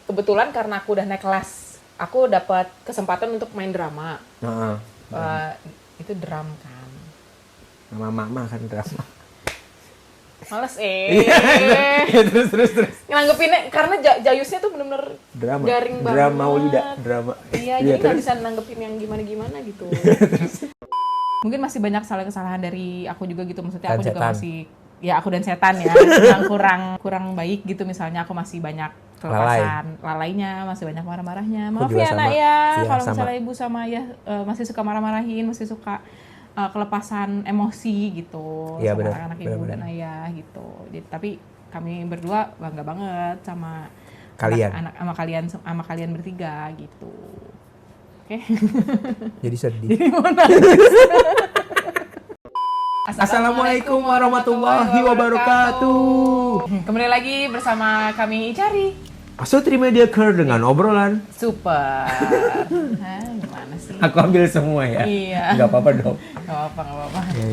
kebetulan karena aku udah naik kelas, aku dapat kesempatan untuk main drama. Itu drum kan. Nama mama kan drama. Males Terus. Nanggepinnya karena Jayusnya tuh bener-bener Drama. garing banget. Drama Ulida, drama. Iya, jadi nggak bisa nanggepin yang gimana-gimana gitu. Mungkin masih banyak kesalahan dari aku juga gitu. Maksudnya aku juga masih, ya aku dan setan ya, yang kurang baik gitu. Misalnya aku masih banyak kelepasan lalainya, masih banyak marah-marahnya. Maaf ya nak ya, kalau misalnya ibu sama ayah masih suka marah-marahin, masih suka kelepasan emosi gitu sama anak-anak ibu dan ayah gitu. Jadi, tapi kami berdua bangga banget sama kalian, sama kalian bertiga gitu. Oke. Jadi sedih. Jadi mau Assalamualaikum warahmatullahi wabarakatuh. Kembali lagi bersama kami Icari Asutri Media Care dengan obrolan super. Gimana sih? Aku ambil semua ya. Iya. Gak apa-apa dong. Gak apa-apa. Ya.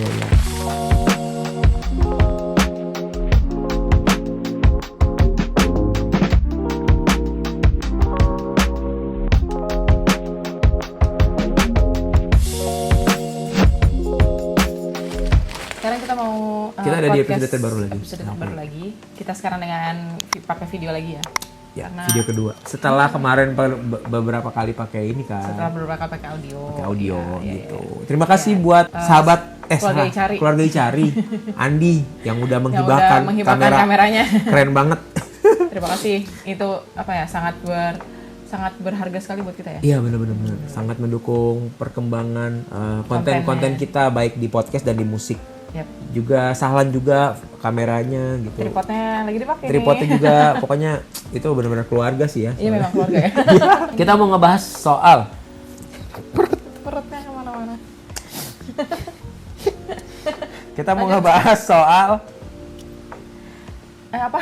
Sekarang kita mau kita ada di episode terbaru lagi. Kita sekarang dengan pakai video lagi ya. Ya, video kedua. Setelah kemarin beberapa kali pakai ini kan. Setelah beberapa kali pakai audio. Gitu. Terima kasih buat sahabat keluarga Icari, Andi yang udah menghibahkan kameranya. Keren banget. Terima kasih. Itu sangat berharga sekali buat kita ya. Iya benar. Sangat mendukung perkembangan konten-konten kita baik di podcast dan di musik. Yep. Juga Sahlan juga kameranya gitu. Tripodnya lagi dipakai. Tripodnya juga pokoknya itu benar-benar keluarga sih ya. Iya memang keluarga ya. Kita mau ngebahas soal perutnya kemana-mana. Kita mau ngebahas soal apa?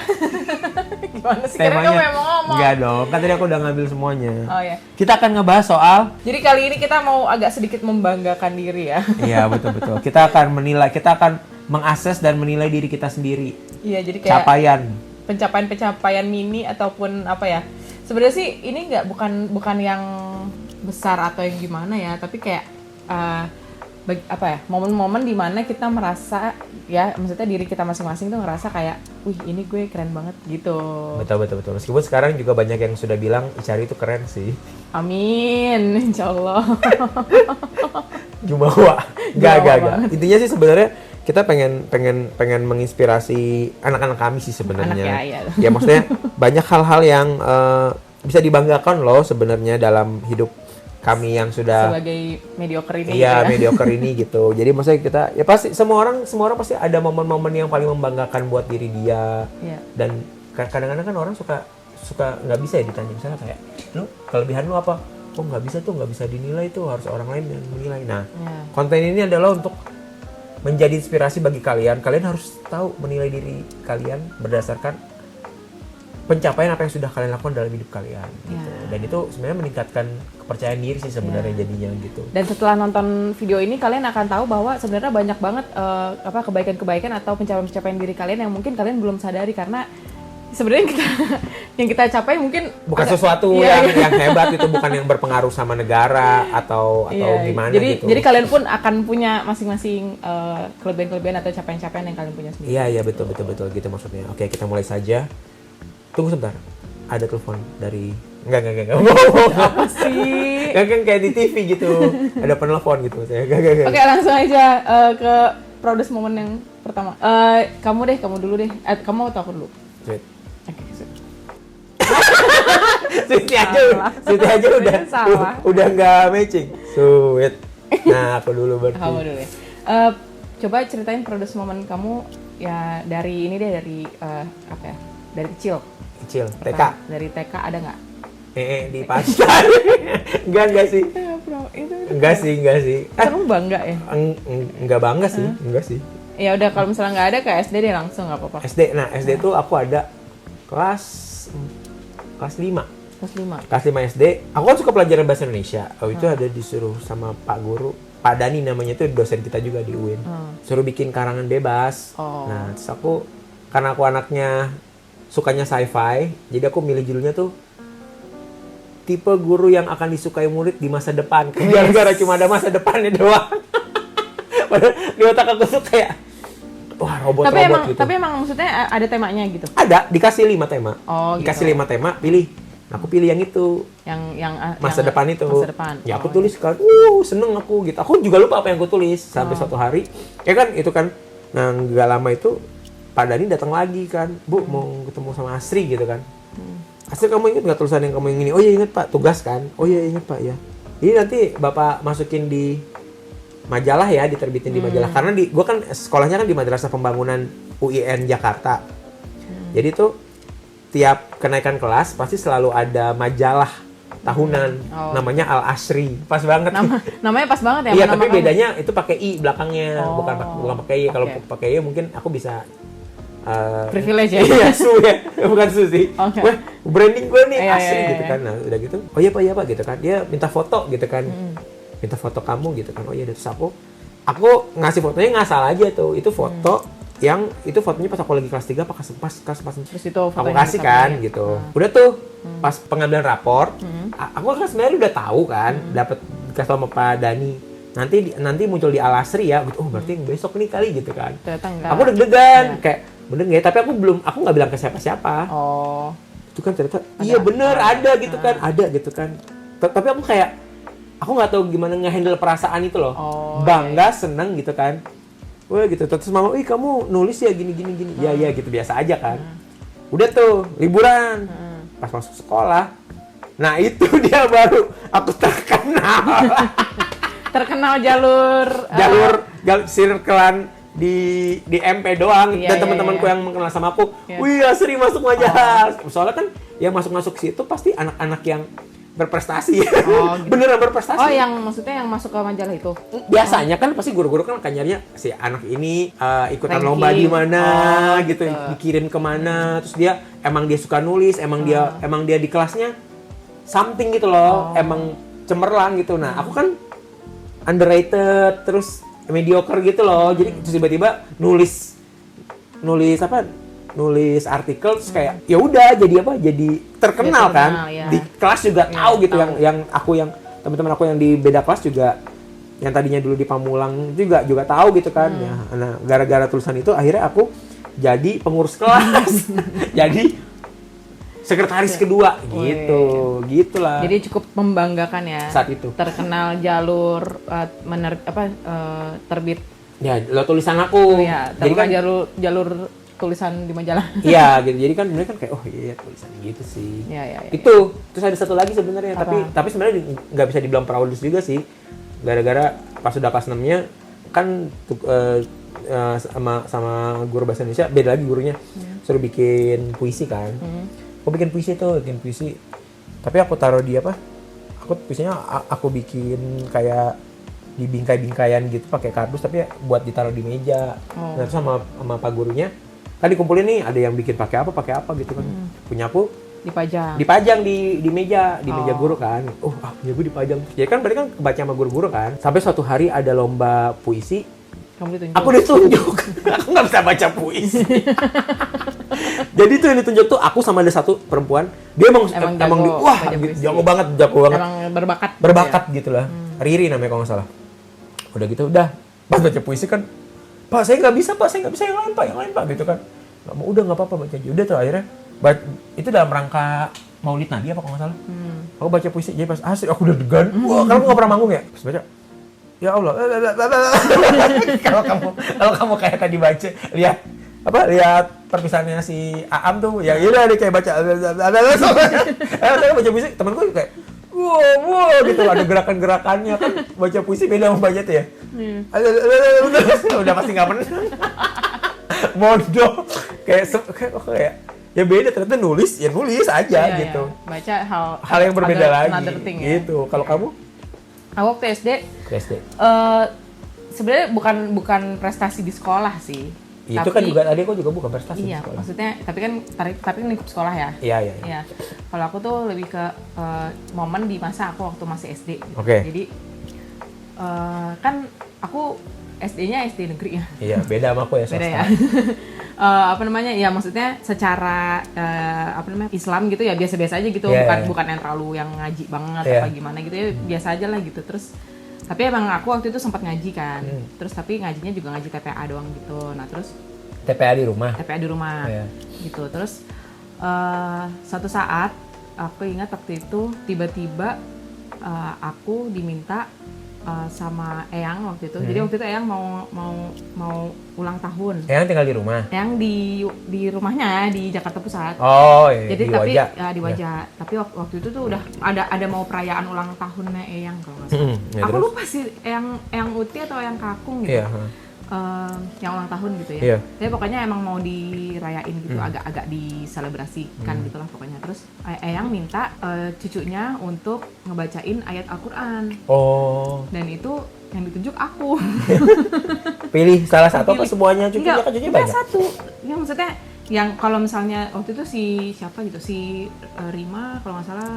Gimana sih? temanya? Kira-kira mau ngomong? Enggak dong, kan tadi aku udah ngambil semuanya. Oh iya. Kita akan ngebahas soal. Jadi kali ini kita mau agak sedikit membanggakan diri ya. Iya betul. Kita akan menilai, kita akan mengakses dan menilai diri kita sendiri. Iya jadi kayak pencapaian mini ataupun apa ya. Sebenarnya sih ini bukan yang besar atau yang gimana ya, tapi kayak momen-momen dimana kita merasa ya, maksudnya diri kita masing-masing tuh ngerasa kayak, wih ini gue keren banget gitu. Betul. Meskipun sekarang juga banyak yang sudah bilang Icari itu keren sih. Amin, insyaallah. Jumawa. Gak. Intinya sih sebenarnya kita pengen menginspirasi anak-anak kami sih sebenarnya. Ya maksudnya banyak hal-hal yang bisa dibanggakan loh sebenarnya dalam hidup kami yang sudah sebagai mediocre ini. Iya, mediocre ini gitu. Jadi maksudnya kita ya pasti semua orang pasti ada momen-momen yang paling membanggakan buat diri dia. Iya. Dan kadang-kadang kan orang suka nggak bisa ya ditanya misalnya kayak, "Lu kelebihan lu apa?" "Oh, nggak bisa dinilai tuh, harus orang lain yang menilai." Nah, konten ini adalah untuk menjadi inspirasi bagi kalian. Kalian harus tahu menilai diri kalian berdasarkan pencapaian apa yang sudah kalian lakukan dalam hidup kalian gitu. Dan itu sebenarnya meningkatkan kepercayaan diri sih sebenarnya jadinya gitu. Dan setelah nonton video ini kalian akan tahu bahwa sebenarnya banyak banget kebaikan-kebaikan atau pencapaian diri kalian yang mungkin kalian belum sadari, karena sebenarnya yang kita capai mungkin bukan sesuatu yang hebat, itu bukan yang berpengaruh sama negara atau gimana gitu. Jadi kalian pun akan punya masing-masing kelebihan-kelebihan atau capaian-capaian yang kalian punya sendiri. Iya betul gitu maksudnya. Oke, kita mulai saja. Tunggu sebentar, ada telepon dari enggak apa sih? Kan kayak di TV gitu, ada penelpon gitu saya. Oke, langsung aja ke produce moment yang pertama. Kamu dulu deh. Kamu atau aku dulu? Sweet. Oke, Sweet aja udah nggak matching. Sweet. Nah, aku dulu berarti. Kamu dulu ya. Coba ceritain produce moment kamu ya dari ini deh, dari apa ya? Dari kecil, TK. Dari TK ada nggak? Di pasar. Enggak sih. Enggak sih. Kamu bangga ya? Enggak bangga sih, enggak sih. Ya udah, kalau misalnya nggak ada ke SD deh langsung, nggak apa-apa. SD tuh aku ada kelas 5. Kelas 5 SD. Aku kan suka pelajaran bahasa Indonesia. Itu ada disuruh sama Pak Guru, Pak Dani namanya, itu dosen kita juga di UIN. Suruh bikin karangan bebas. Nah, terus karena aku anaknya sukanya sci-fi, jadi aku milih judulnya tuh tipe guru yang akan disukai murid di masa depan. Gara-gara cuma ada masa depannya doang. Padahal di otak aku tuh kayak, wah robot-robot gitu. Tapi emang maksudnya ada temanya gitu? Ada, dikasih 5 tema. Oh, dikasih gitu. 5 tema, pilih. Aku pilih yang itu. Yang masa depan itu. Masa depan. Ya aku tulis kan, seneng aku gitu. Aku juga lupa apa yang aku tulis. Sampai suatu hari, ya kan itu kan, nah gak lama itu, Pak Dani datang lagi kan. Bu, mau ketemu sama Asri gitu kan. Asri, kamu ingat gak tulisan yang kamu yang ini? Oh iya ingat Pak, tugas kan? Oh iya ingat Pak, ya. Jadi nanti Bapak masukin di majalah ya, diterbitin di majalah. Karena gue kan sekolahnya kan di Madrasah Pembangunan UIN Jakarta. Jadi tuh tiap kenaikan kelas pasti selalu ada majalah tahunan, namanya Al Asri. Pas banget. Namanya pas banget ya. Iya, tapi bedanya itu pakai i belakangnya, bukan pakai i. Kalau pakai i mungkin aku bisa privilege ya. Iya, su ya. Bukan su sih. Okay. Wah, branding gue nih Asri iya. gitu kan. Nah, udah gitu. Oh iya Pak gitu kan. Dia minta foto gitu kan. Minta foto kamu gitu kan. Oh iya, terus aku ngasih fotonya ngasal aja tuh. Itu foto yang itu fotonya pas aku lagi kelas 3 pas terus itu aku kasih kan gitu. Udah tuh pas pengambilan rapor, aku kan sebenarnya udah tahu kan, dapat dikasih sama Pak Dani. Nanti muncul di Al Asri ya. Oh, berarti yang besok nih kali gitu kan. Aku deg-degan kayak bener nggak ya? Tapi aku nggak bilang ke siapa-siapa. Oh. Itu kan ternyata iya bener ada gitu kan, ada gitu kan. Tapi aku kayak aku nggak tahu gimana nge-handle perasaan itu loh. Bangga, seneng gitu kan. Wah gitu, terus mama, kamu nulis ya gini. Ya gitu, biasa aja kan. Udah tuh, liburan. Pas masuk sekolah. Nah itu dia baru aku terkenal. Terkenal jalur circlean di MP doang. Dan teman-temanku yang mengenal sama aku, wih Asri masuk majalah. Soalnya kan yang masuk situ pasti anak-anak yang berprestasi. Gitu. Beneran berprestasi. Oh, yang maksudnya yang masuk ke majalah itu. Biasanya kan pasti guru-guru kan akan nyarinya si anak ini ikutan lomba di mana gitu, dikirim kemana, terus dia suka nulis, emang dia di kelasnya something gitu loh, emang cemerlang gitu. Nah, aku kan underrated terus mediocre gitu loh. Jadi terus tiba-tiba nulis artikel terus kayak ya udah jadi terkenal kan ya. Di kelas juga tahu gitu yang teman-teman aku yang di beda kelas juga yang tadinya dulu di Pamulang juga tahu gitu kan ya. Nah gara-gara tulisan itu akhirnya aku jadi pengurus kelas jadi sekretaris kedua gitulah. Jadi cukup membanggakan ya saat itu terkenal jalur terbit ya lo tulisan aku jadi kan jalur tulisan di majalah. Iya gitu. Jadi kan mereka kan kayak oh iya tulisan gitu sih. Iya. Itu. Terus ada satu lagi sebenarnya tapi sebenarnya nggak bisa dibilang proudus juga sih. Gara-gara pas udah kelas 6-nya kan sama guru bahasa Indonesia beda lagi gurunya. Suruh bikin puisi kan. Aku bikin puisi. Tapi aku taruh di apa? Puisinya aku bikin kayak di bingkai-bingkaian gitu pakai kardus tapi buat ditaruh di meja. Nah, terus sama pak gurunya kan dikumpulin nih, ada yang bikin pakai apa gitu kan. Punya aku dipajang di meja guru kan. Punya gue dipajang. Jadi kan berarti kan kebaca sama guru-guru kan. Sampai suatu hari ada lomba puisi. Aku ditunjuk. Aku nggak bisa baca puisi. Jadi tuh yang ditunjuk tuh aku sama ada satu perempuan. Dia emang jago banget. Emang berbakat gitu lah. Riri namanya kalau nggak salah. Udah gitu pas baca puisi kan, Pak saya nggak bisa yang lain pak gitu kan. Nggak mau, udah nggak apa-apa baca aja. Udah tuh akhirnya itu dalam rangka Maulid Nabi apa kalau nggak salah. Aku baca puisi, jadi pas asli aku udah degan. Wah, kamu nggak pernah manggung ya? Pas baca, ya Allah. Kalau kamu kayak tadi baca lihat perpisahannya si Aam tuh, ya udah dia kayak baca. Saya baca puisi, temanku kayak wow gitu, ada gerakan-gerakannya kan. Baca puisi beda sama baca tuh ya. Udah pasti nggak pernah. Bodoh. Kayak ya beda, ternyata nulis aja gitu. Baca hal yang berbeda lagi gitu. Kalau kamu? Aku waktu SD. Sebenarnya bukan prestasi di sekolah sih. Itu kan juga tadi aku juga bukan prestasi di sekolah. Maksudnya tapi lingkup sekolah ya. Iya. Kalau aku tuh lebih ke momen di masa aku waktu masih SD. Oke. Jadi kan aku SD-nya SD negeri ya. Iya, beda sama aku ya swasta. Beda ya. apa namanya ya maksudnya secara apa namanya Islam gitu ya biasa-biasa aja gitu, bukan yang terlalu yang ngaji banget apa gimana gitu ya, biasa aja lah gitu. Terus tapi emang aku waktu itu sempat ngaji kan, terus tapi ngajinya juga ngaji TPA doang gitu. Nah terus TPA di rumah gitu. Terus suatu saat aku ingat waktu itu tiba-tiba aku diminta sama Eyang waktu itu. Jadi waktu itu Eyang mau ulang tahun. Eyang tinggal di rumah. Eyang di rumahnya di Jakarta Pusat. Oh iya. Jadi di tapi Wajah. ya di Wajah. Tapi waktu itu tuh udah ada mau perayaan ulang tahunnya Eyang kalau nggak salah. Aku lupa sih Eyang Uti atau Eyang Kakung gitu. Yang ulang tahun gitu ya. Tapi pokoknya emang mau dirayain gitu, agak-agak diselebrasikan gitulah pokoknya. Terus Eyang minta cucunya untuk ngebacain ayat Al-Qur'an. Dan itu yang ditunjuk aku. Pilih salah satu apa semuanya cucunya? Kan cucunya banyak. Satu. Ya maksudnya yang kalau misalnya waktu itu si siapa gitu, si Rima kalau nggak salah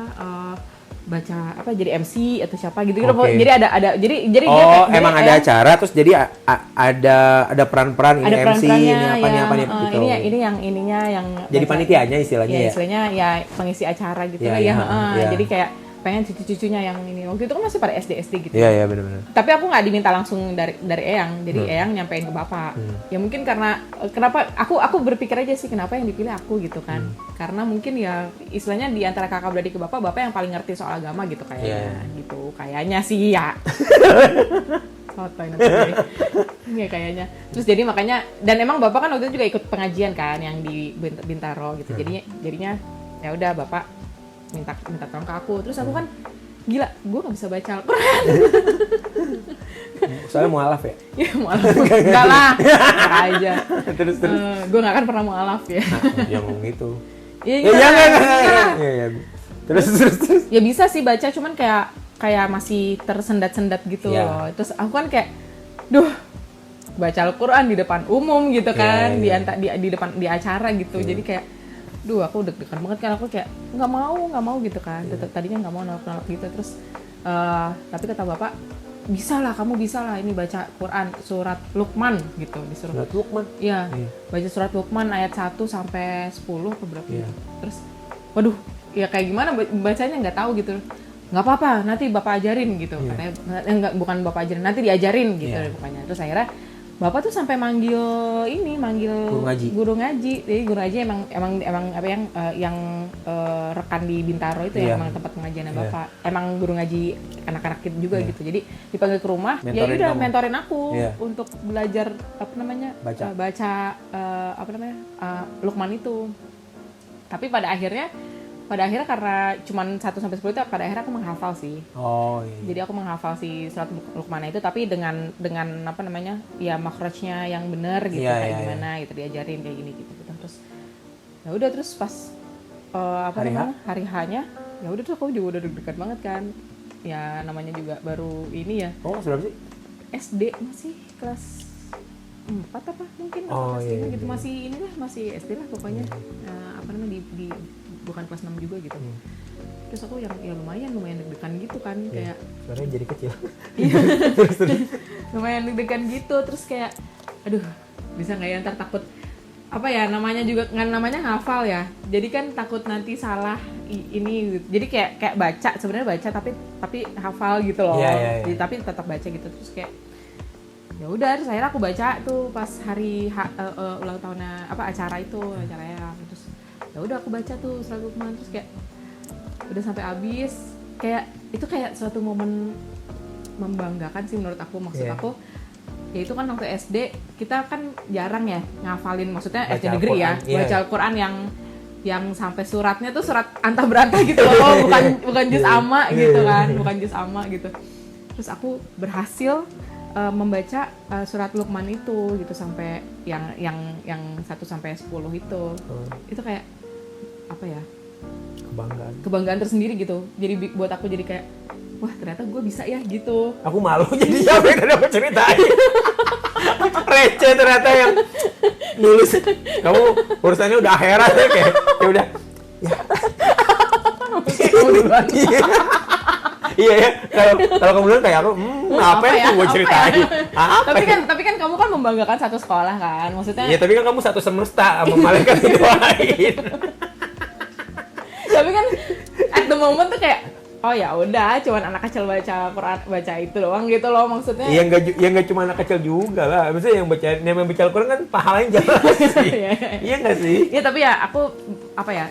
baca apa jadi MC atau siapa gitu gitu. Jadi ada jadi dia kayak, emang ada acara terus jadi ada peran-peran ini MC ini apa nih gitu. Ini yang ininya yang jadi panitianya istilahnya ya. Istilahnya ya pengisi acara gitu lah ya. Jadi kayak pengen cucu-cucunya yang ini. Waktu itu kan masih pada SD gitu. Iya benar-benar. Tapi aku nggak diminta langsung dari Eyang, jadi Eyang nyampein ke Bapak. Ya mungkin karena kenapa aku berpikir aja sih kenapa yang dipilih aku gitu kan. Karena mungkin ya istilahnya di antara kakak beradik ke Bapak yang paling ngerti soal agama gitu kayaknya. Gitu. Kayaknya sih ya. Sotoy nanti. Iya kayaknya. Terus jadi makanya dan emang Bapak kan waktu itu juga ikut pengajian kan yang di Bintaro gitu. Jadinya ya udah Bapak minta tolong ke aku. Terus aku kan gila, gue gak bisa baca Al-Quran. Soalnya mualaf ya? Iya mualaf, enggak lah, aja. Terus. Gue gak akan pernah mualaf ya. Yang ngomong gitu. Iya. Terus. Ya bisa sih baca, cuman kayak masih tersendat-sendat gitu loh. Terus aku kan kayak, baca Al-Quran di depan umum gitu kan, di depan di acara gitu. Jadi kayak aku deg-degan banget kan, aku kayak nggak mau gitu kan. Tadinya nggak mau nolak gitu. Terus tapi kata Bapak, kamu bisa lah ini baca Quran surat Luqman gitu, disuruh. Surat Luqman? Iya, baca surat Luqman ayat 1 sampai 10 apa berapa gitu. Terus waduh, ya kayak gimana bacanya nggak tahu gitu. Nggak apa-apa, nanti Bapak ajarin gitu. Katanya bukan Bapak ajarin, nanti diajarin gitu pokoknya. Terus akhirnya Bapak tuh sampai manggil guru ngaji. Jadi guru ngaji emang apa yang rekan di Bintaro itu ya, emang tempat pengajiannya Bapak. Emang guru ngaji anak-anak kita juga gitu. Jadi dipanggil ke rumah, mentorin aku untuk belajar baca Luqman itu. Tapi pada akhirnya karena cuma 1 sampai 10 itu pada akhirnya aku menghafal sih. Jadi aku menghafal si surat Luqman itu tapi dengan apa namanya? Ya makhrajnya yang benar gitu kayak gimana gitu diajarin kayak gini gitu. Terus ya udah terus pas hari H-nya ya udah tuh aku juga udah deg-degan banget kan. Ya namanya juga baru ini ya. Berapa sih? SD masih kelas 4 apa mungkin kelas 5 gitu masih SD lah pokoknya. Apa namanya di bukan kelas 6 juga gitu. Terus aku yang lumayan deg-degan gitu kan kayak suaranya jadi kecil. Terus lumayan deg-degan gitu terus kayak aduh bisa nggak ya ntar takut apa ya namanya juga kan namanya hafal ya. Jadi kan takut nanti salah ini jadi kayak baca sebenarnya baca tapi hafal gitu loh. Jadi, tapi tetap baca gitu terus kayak ya udah terus akhirnya aku baca tuh pas hari ulang tahunnya acaranya terus ya udah aku baca tuh surat Luqman terus kayak udah sampai habis kayak itu kayak suatu momen membanggakan sih menurut aku aku ya itu kan waktu SD kita kan jarang ya ngafalin maksudnya baca SD negeri Al-Quran, ya baca Al-Quran yang sampai suratnya tuh surat antah berantah gitu loh bukan juz amma gitu kan bukan juz amma gitu terus aku berhasil membaca surat Luqman itu gitu sampai yang 1 sampai 10 itu kayak apa ya kebanggaan tersendiri gitu jadi buat aku jadi kayak wah ternyata gue bisa ya gitu aku malu jadi siapa yang tadi aku ceritain receh ternyata yang nulis kamu urusannya udah akhirat ya kayak ya udah kamu duluan Iya ya, kalau kamu bilang kayak aku, apa yang gue ceritain? Tapi kan kamu kan membanggakan satu sekolah kan, maksudnya. Iya, tapi kan kamu satu semesta sama malaikat yang lain. Tapi kan at the moment tuh kayak, oh ya udah, cuman anak kecil baca Quran, baca itu doang gitu loh maksudnya. Iya nggak cuma anak kecil juga lah, maksudnya yang baca Al-Quran kan pahalanya jelas sih. Iya nggak sih? Iya tapi ya aku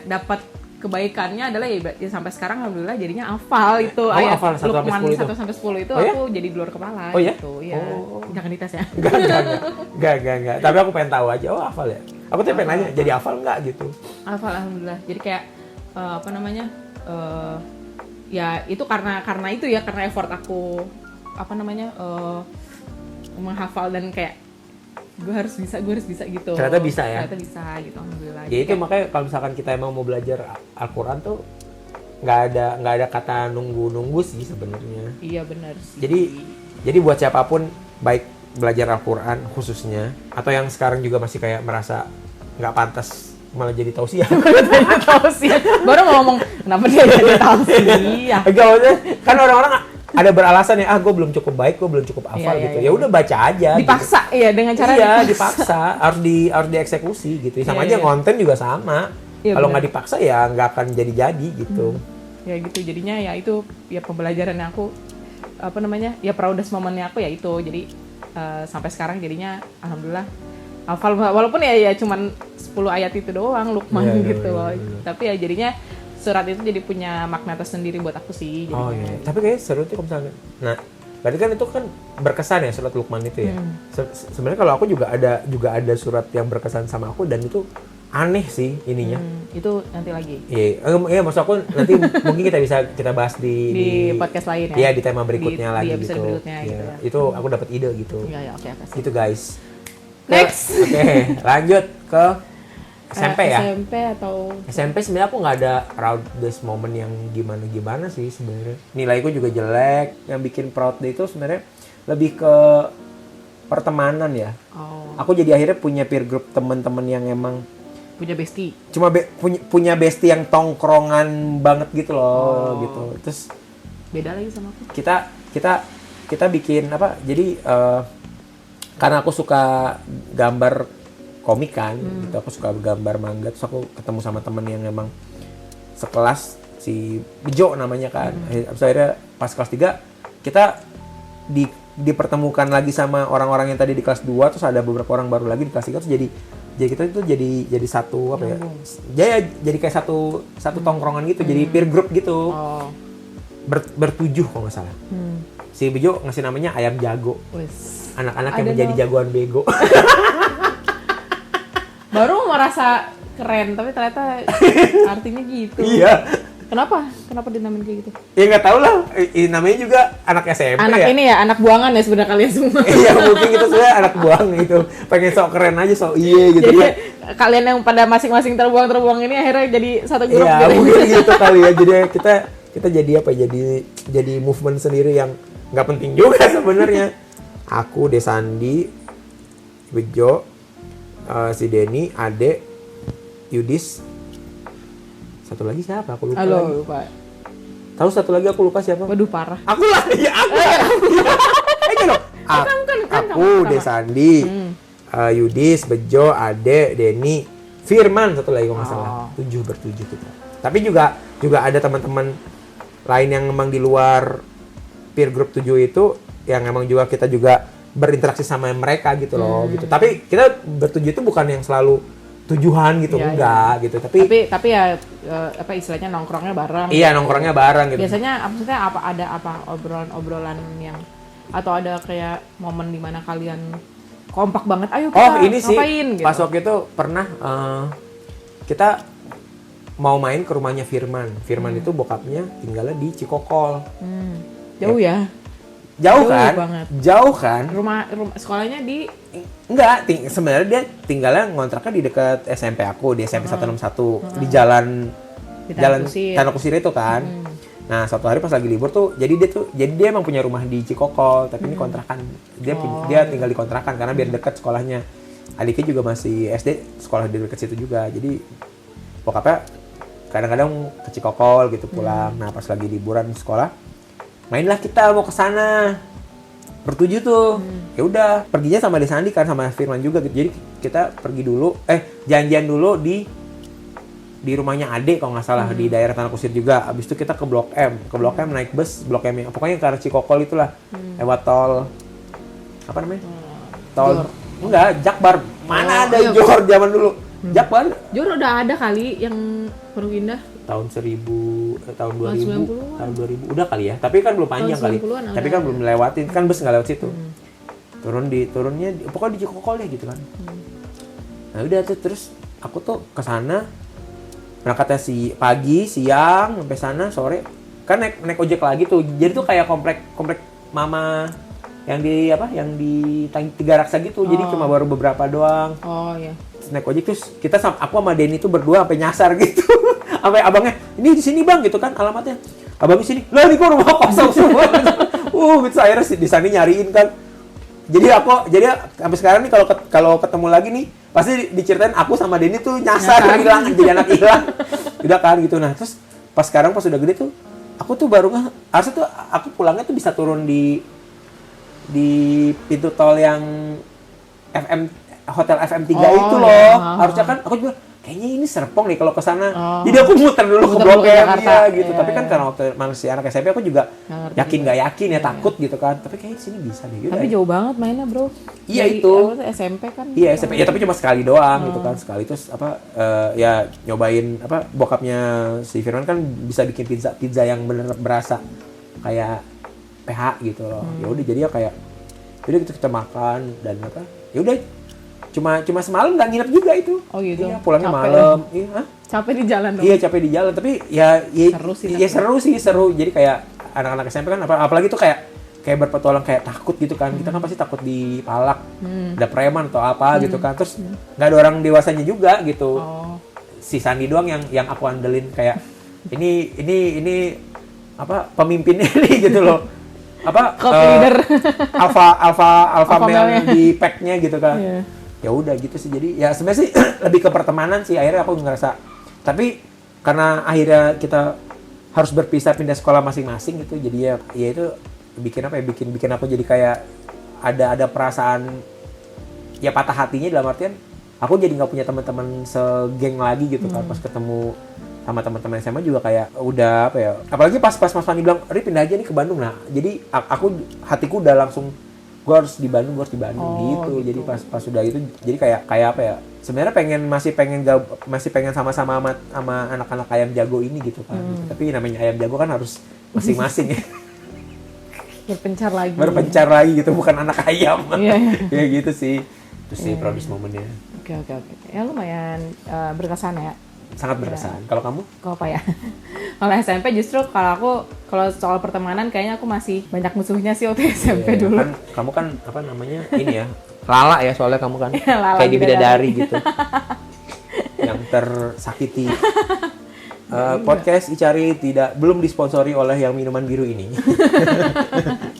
dapat kebaikannya adalah ya sampai sekarang alhamdulillah jadinya hafal itu ayat hafal 1 Luqman sampai 10 1 sampai 10 itu ya? aku jadi di luar kepala Oh ya? gitu. Iya. Jangan dites ya. Enggak. Tapi aku pengen tahu aja, hafal ya. Aku tuh pengen nanya, jadi hafal nggak gitu? Hafal alhamdulillah. Jadi kayak ya itu karena itu ya, karena effort aku menghafal dan kayak gue harus bisa gitu. Ternyata bisa ya? Ternyata bisa gitu, alhamdulillah. Ya itu makanya kalau misalkan kita emang mau belajar Al-Quran tuh nggak ada kata nunggu sih sebenarnya. Iya benar sih. Jadi buat siapapun, baik belajar Al-Quran khususnya atau yang sekarang juga masih kayak merasa nggak pantas malah jadi tausiah. Baru ngomong kenapa dia jadi tausiah. Enggak, maksudnya kan orang-orang ada beralasan ya, gue belum cukup baik, gue belum cukup hafal gitu. Ya udah baca aja. Dipaksa gitu. Ya dengan cara dipaksa. harus dieksekusi gitu. Sama aja konten juga sama. Kalau nggak dipaksa ya nggak akan jadi gitu. Ya gitu, jadinya ya itu ya pembelajaran yang aku ya proudest momennya aku ya itu. Jadi sampai sekarang jadinya alhamdulillah hafal, walaupun ya cuman 10 ayat itu doang Luqman gitu. Tapi ya jadinya surat itu jadi punya makna tersendiri buat aku sih. Oh iya. Tapi kayak seru tuh kalau misalnya. Nah, berarti kan itu kan berkesan ya surat Luqman itu ya. Sebenarnya kalau aku juga ada surat yang berkesan sama aku dan itu aneh sih ininya. Itu nanti lagi. Iya, maksud aku nanti mungkin kita bahas di podcast lain ya. Iya, di tema berikutnya lagi di episode gitu. berikutnya gitu ya. Itu aku dapat ide gitu. Iya, oke. Gitu guys. Next. Oke, lanjut ke SMP ya? SMP sebenarnya aku nggak ada proudest moment yang gimana sih sebenarnya. Nilaiku juga jelek. Yang bikin proud itu sebenarnya lebih ke pertemanan ya. Aku jadi akhirnya punya peer group teman-teman yang emang punya bestie. Cuma punya bestie yang tongkrongan banget gitu loh, gitu. Terus beda lagi sama aku. Kita bikin apa? Jadi karena aku suka gambar komik kan, gitu. Aku suka gambar manga, terus aku ketemu sama temen yang emang sekelas, si Bejo namanya kan. Akhirnya pas kelas 3 kita dipertemukan lagi sama orang-orang yang tadi di kelas 2, terus ada beberapa orang baru lagi di kelas 3, terus jadi kita itu jadi satu apa ya? Jadi kayak satu tongkrongan gitu, jadi peer group gitu. Bertujuh kalau nggak salah. Si Bejo ngasih namanya ayam jago. Anak-anak yang menjadi jagoan bego. Baru merasa keren, tapi ternyata artinya gitu. Iya. Kenapa dinamain kayak gitu? Ya nggak tahu lah. Namanya juga anak SMP anak ya. Ini ya, anak buangan ya sebenarnya kalian semua. Iya, mungkin kita sebenarnya anak buang gitu. Pengen sok keren aja, sok gitu. Jadi kalian yang pada masing-masing terbuang ini akhirnya jadi satu grup gitu. Iya, mungkin gitu kali ya. Jadi kita jadi apa ya? Jadi movement sendiri yang nggak penting juga sebenarnya. Aku, Desandi, Bejo, si Denny, Ade, Yudis, satu lagi siapa? Aku lupa. Lupa. Tahu satu lagi aku lupa siapa? Waduh parah. Aku lah, ya aku. Aku, Desandi, Yudis, Bejo, Ade, Denny, Firman satu lagi kalau nggak salah. 7 bertujuh kita. Tapi juga ada teman-teman lain yang memang di luar peer group 7 itu yang emang juga kita juga berinteraksi sama mereka gitu loh gitu. Tapi kita bertujuh itu bukan yang selalu tujuan gitu, enggak gitu. Tapi ya apa istilahnya nongkrongnya bareng. Iya, nongkrongnya bareng gitu. Biasanya maksudnya ada obrolan yang atau ada kayak momen di mana kalian kompak banget, ayo kita ini ngapain sih, gitu. pas waktu itu pernah kita mau main ke rumahnya Firman. Firman itu bokapnya tinggalnya di Cikokol. Jauh ya? Jauh kan? Banget. Jauh kan? Rumah sekolahnya di enggak, sebenarnya dia tinggalnya ngontraknya di dekat SMP aku, di SMP 161 di jalan Tanah Kusir itu kan. Nah, suatu hari pas lagi libur tuh, jadi dia emang punya rumah di Cikokol, tapi ini kontrakan. Dia tinggal di kontrakan karena biar dekat sekolahnya. Adiknya juga masih SD, sekolah di dekat situ juga. Jadi bokapnya kadang-kadang ke Cikokol gitu pulang. Nah, pas lagi liburan sekolah, mainlah kita mau ke sana bertujuh tuh. Ya udah, perginya sama Desandi kan, sama Firman juga gitu. Jadi kita pergi dulu, janjian dulu di rumahnya Ade kalau nggak salah, di daerah Tanah Kusir juga. Abis itu kita ke Blok M. Ke Blok M naik bus, Blok M yang pokoknya ke arah Cikokol itulah. Lewat tol apa namanya? Tol enggak, Jakbar. Mana ada Johor zaman dulu. Jakbar. Johor udah ada kali yang Pondok Indah. Tahun 2000, tahun 2000, 90-an. tahun 2000 udah kali ya. Tapi kan belum panjang kali. Tapi kan belum lewatin, kan bus nggak lewat situ. Turunnya pokoknya di Cikokol deh gitu kan. Nah udah tuh, terus aku tuh ke sana berangkatnya pagi, siang, sampai sana sore. Kan naik ojek lagi tuh. Jadi tuh kayak komplek mama yang di Tiga Raksa gitu. Jadi cuma baru beberapa doang. Oh iya. Terus naik ojek terus aku sama Denny tuh berdua sampai nyasar gitu. Sampai abangnya, "Ini di sini, Bang," gitu kan alamatnya. Abangnya sini. "Lah, ini kok rumah kosong semua." Gitu akhirnya di sana nyariin kan. Jadi sampai sekarang nih kalau ketemu lagi nih pasti diceritain aku sama Denny tuh nyasar hilang, jadi anak hilang. Udah kan gitu. Nah, terus pas udah gede tuh aku tuh baru harusnya tuh aku pulangnya tuh bisa turun di pintu tol yang Hotel FM 3 itu loh. Harusnya kan aku juga kayaknya ini Serpong nih kalau ke sana. Jadi aku muter dulu ke Blok M gitu. Tapi kan karena waktu masih anak SMP aku juga nggak yakin ya, takut gitu kan. Tapi kayaknya sini bisa deh. Tapi jauh banget mainnya, Bro. Iya itu. SMP kan. Iya SMP. Ya tapi cuma sekali doang gitu kan. Sekali terus ya nyobain bokapnya si Firman kan bisa bikin pizza yang bener berasa kayak PH gitu loh. Ya udah jadi ya kayak udah gitu kita makan dan ya udah cuma semalam nggak nginep juga itu. Oh gitu. Iya, pulangnya malam. Iya. Capek di jalan dong. Iya, capek di jalan, tapi ya seru sih. Jadi kayak anak-anak SMP kan apalagi tuh kayak berpetualang kayak takut gitu kan. Kita kan pasti takut dipalak. Ada preman atau apa gitu kan. Terus nggak ada orang dewasanya juga gitu. Si Sandi doang yang aku andelin kayak ini pemimpinnya nih gitu loh. Leader. alpha male di pack-nya gitu kan. Yeah. Ya udah gitu sih, jadi ya sebenarnya sih lebih ke pertemanan sih akhirnya aku ngerasa. Tapi karena akhirnya kita harus berpisah pindah sekolah masing-masing gitu, jadi ya itu bikin aku jadi kayak ada perasaan ya patah hatinya, dalam artian aku jadi nggak punya teman-teman segeng lagi gitu kan. Pas ketemu sama teman-teman SMA juga kayak udah apalagi pas Mas Fani bilang, "Ri pindah aja nih ke Bandung." Nah jadi hatiku udah langsung gue harus di Bandung gitu. Jadi pas sudah itu jadi kayak sebenarnya masih pengen sama-sama sama anak-anak ayam jago ini gitu kan. Tapi namanya ayam jago kan harus masing-masing ya. Berpencar lagi gitu, bukan anak ayam. Ya gitu sih. Itu sih proudest momennya. Oke. Ya lumayan berkesan ya. Sangat berkesan. Kalau kamu? Kalau apa ya? Kalau SMP justru kalau soal pertemanan kayaknya aku masih banyak musuhnya sih waktu SMP dulu. Kan, kamu kan ini ya, lala ya soalnya kamu kan kayak di bidadari gitu. Yang tersakiti. Podcast Icari belum disponsori oleh yang minuman biru ini.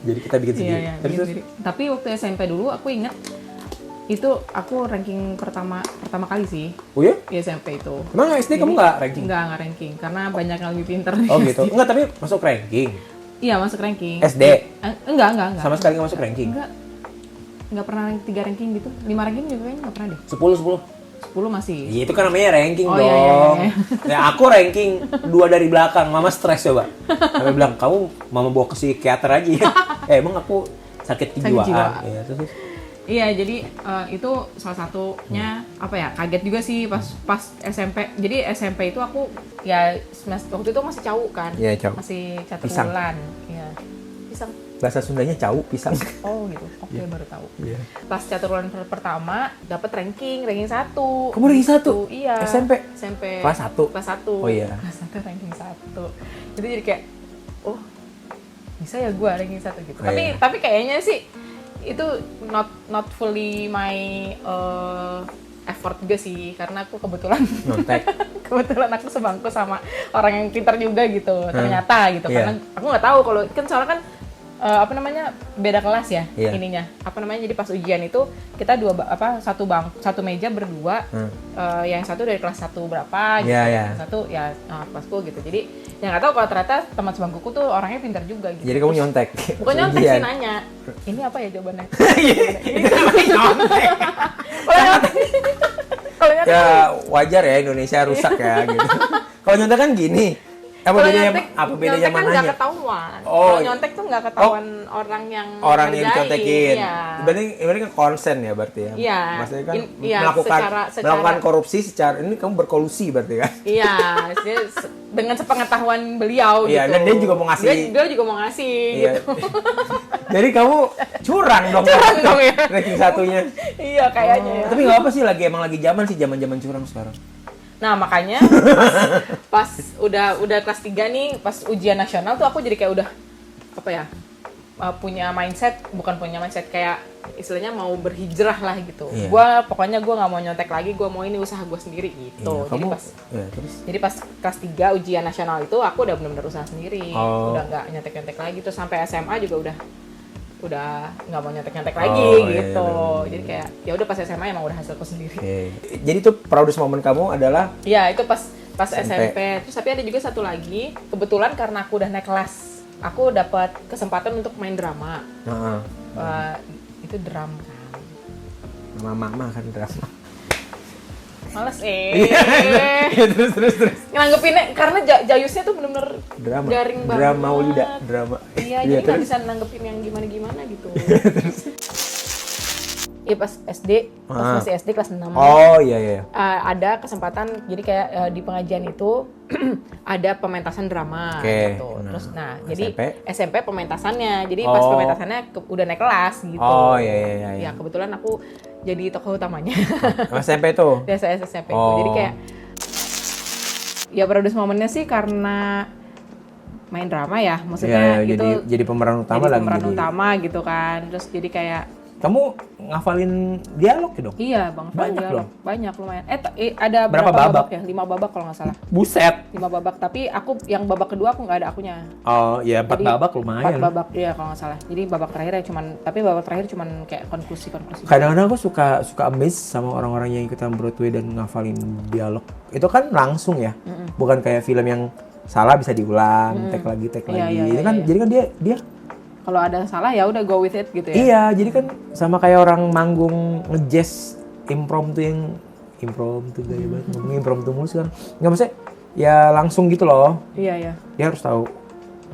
Jadi kita bikin sendiri. Iya, terus. Tapi waktu SMP dulu aku ingat itu aku ranking pertama kali sih. Oh ya? Di SMP itu. Emang SD kamu nggak ranking? Nggak ranking, karena banyak yang lebih pintar. Oh gitu? Enggak, tapi masuk ranking? Iya, masuk ranking. SD? Enggak. Sama sekali nggak masuk ranking? Enggak pernah 3 ranking gitu. 5 ranking juga kayaknya nggak pernah deh. 10 masih. Iya, itu kan namanya ranking dong. Iya. Ya aku ranking 2 dari belakang. Mama stres coba. Sampai bilang, "Kamu mama bawa ke psikiater aja ya." Emang aku sakit kejiwaan. Ya, terus. Iya, jadi itu salah satunya kaget juga sih pas SMP. Jadi SMP itu aku ya waktu itu masih cau kan. Iya, cau. Masih caturulan. Iya. Pisang. Bahasa Sundanya cau, pisang. Oh gitu. Oke, baru tahu. Iya. Pas caturulan pertama dapat ranking 1. Kamu ranking 1? Iya. SMP. Kelas 1. Kelas 1. Oh iya. Kelas 1 ranking 1. Jadi kayak bisa ya gua ranking 1 gitu. Oh, tapi kayaknya sih itu not fully my effort juga sih, karena aku kebetulan aku sebangku sama orang yang pintar juga gitu ternyata gitu. Karena aku nggak tahu kalau kan soalnya kan beda kelas ya ininya jadi pas ujian itu kita satu meja berdua, yang satu dari kelas 1 berapa gitu, yang satu ya kelasku gitu. Jadi Ya nggak tahu kalau ternyata teman sebangkuku tuh orangnya pintar juga gitu. Jadi kamu nyontek? Bukan nyontek sih, nanya. Ini apa ya jawabannya? Ini nyontek. Kalau nyontek Ya wajar ya, Indonesia rusak ya gitu. Kalau nyontek kan gini. Apa bedanya nyontek kan mananya? nggak ketahuan. Oh, Kalau nyontek tuh nggak ketahuan orang yang dicontekin. Iya. Berarti kan konsen ya berarti ya. Iya. Maksudnya kan Iya, secara melakukan korupsi secara ini kamu berkolusi berarti kan. Iya, dengan sepengetahuan beliau Iya, gitu. dan dia juga mau ngasih. Dia juga mau ngasih Iya. gitu. Jadi kamu curang dong. Curang dong ya. Ranking satunya. Iya, kayaknya ya. Tapi nggak apa sih, emang lagi zaman curang sekarang. Nah, makanya pas udah kelas 3 nih, pas ujian nasional tuh aku jadi kayak udah apa ya? Punya mindset kayak istilahnya mau berhijrah lah gitu. Iya. Pokoknya gue nggak mau nyontek lagi, gue mau ini usaha gue sendiri gitu. Iya, Jadi pas kelas 3 ujian nasional itu aku udah benar-benar usaha sendiri. Udah nggak nyontek lagi, terus sampai SMA juga udah nggak mau nyontek lagi gitu. Iya. Jadi kayak ya udah pas SMA emang udah hasilku sendiri. Jadi tuh proudest moment kamu adalah Iya, itu pas SMP. Terus tapi ada juga satu lagi, kebetulan karena aku udah naik kelas, aku dapat kesempatan untuk main drama. Itu drum kan. Mama kan drama. Males Terus. Nanggepinnya karena Jayusnya tuh bener-bener Drama. garing banget. Drama Maulida, drama. Iya, jadi nggak bisa nanggepin yang gimana-gimana gitu. Iya pas masih SD kelas 6. Oh iya. Ada kesempatan, jadi kayak di pengajian itu ada pementasan drama gitu. Terus jadi SMP pementasannya. Jadi pas pementasannya udah naik kelas gitu. Oh iya. Ya kebetulan aku jadi tokoh utamanya. SMP tuh? Ya saya SMP itu. Jadi kayak ya proudest momennya sih karena main drama ya, maksudnya gitu. Jadi pemeran utama lagi. Pemeran utama gitu kan. Terus jadi kayak kamu ngafalin dialog ya dong? Iya bang, banyak lumayan. Ada berapa babak ya? 5 babak kalau nggak salah. Buset. 5 babak, tapi aku yang babak kedua aku nggak ada akunya. Oh iya, 4 babak lumayan. 4 babak iya kalau nggak salah. Jadi babak terakhir babak terakhir cuman kayak konklusi. Kadang-kadang aku suka amazed sama orang-orang yang ikutan Broadway dan ngafalin dialog. Itu kan langsung ya, bukan kayak film yang salah bisa diulang, take lagi. Ini kan jadi kan dia kalau ada salah ya udah go with it gitu ya. Iya, jadi kan sama kayak orang manggung nge-jazz impromptu gaya banget. Ngomongin impromptu mulu kan. Enggak, maksudnya ya langsung gitu loh. Iya. Dia harus tahu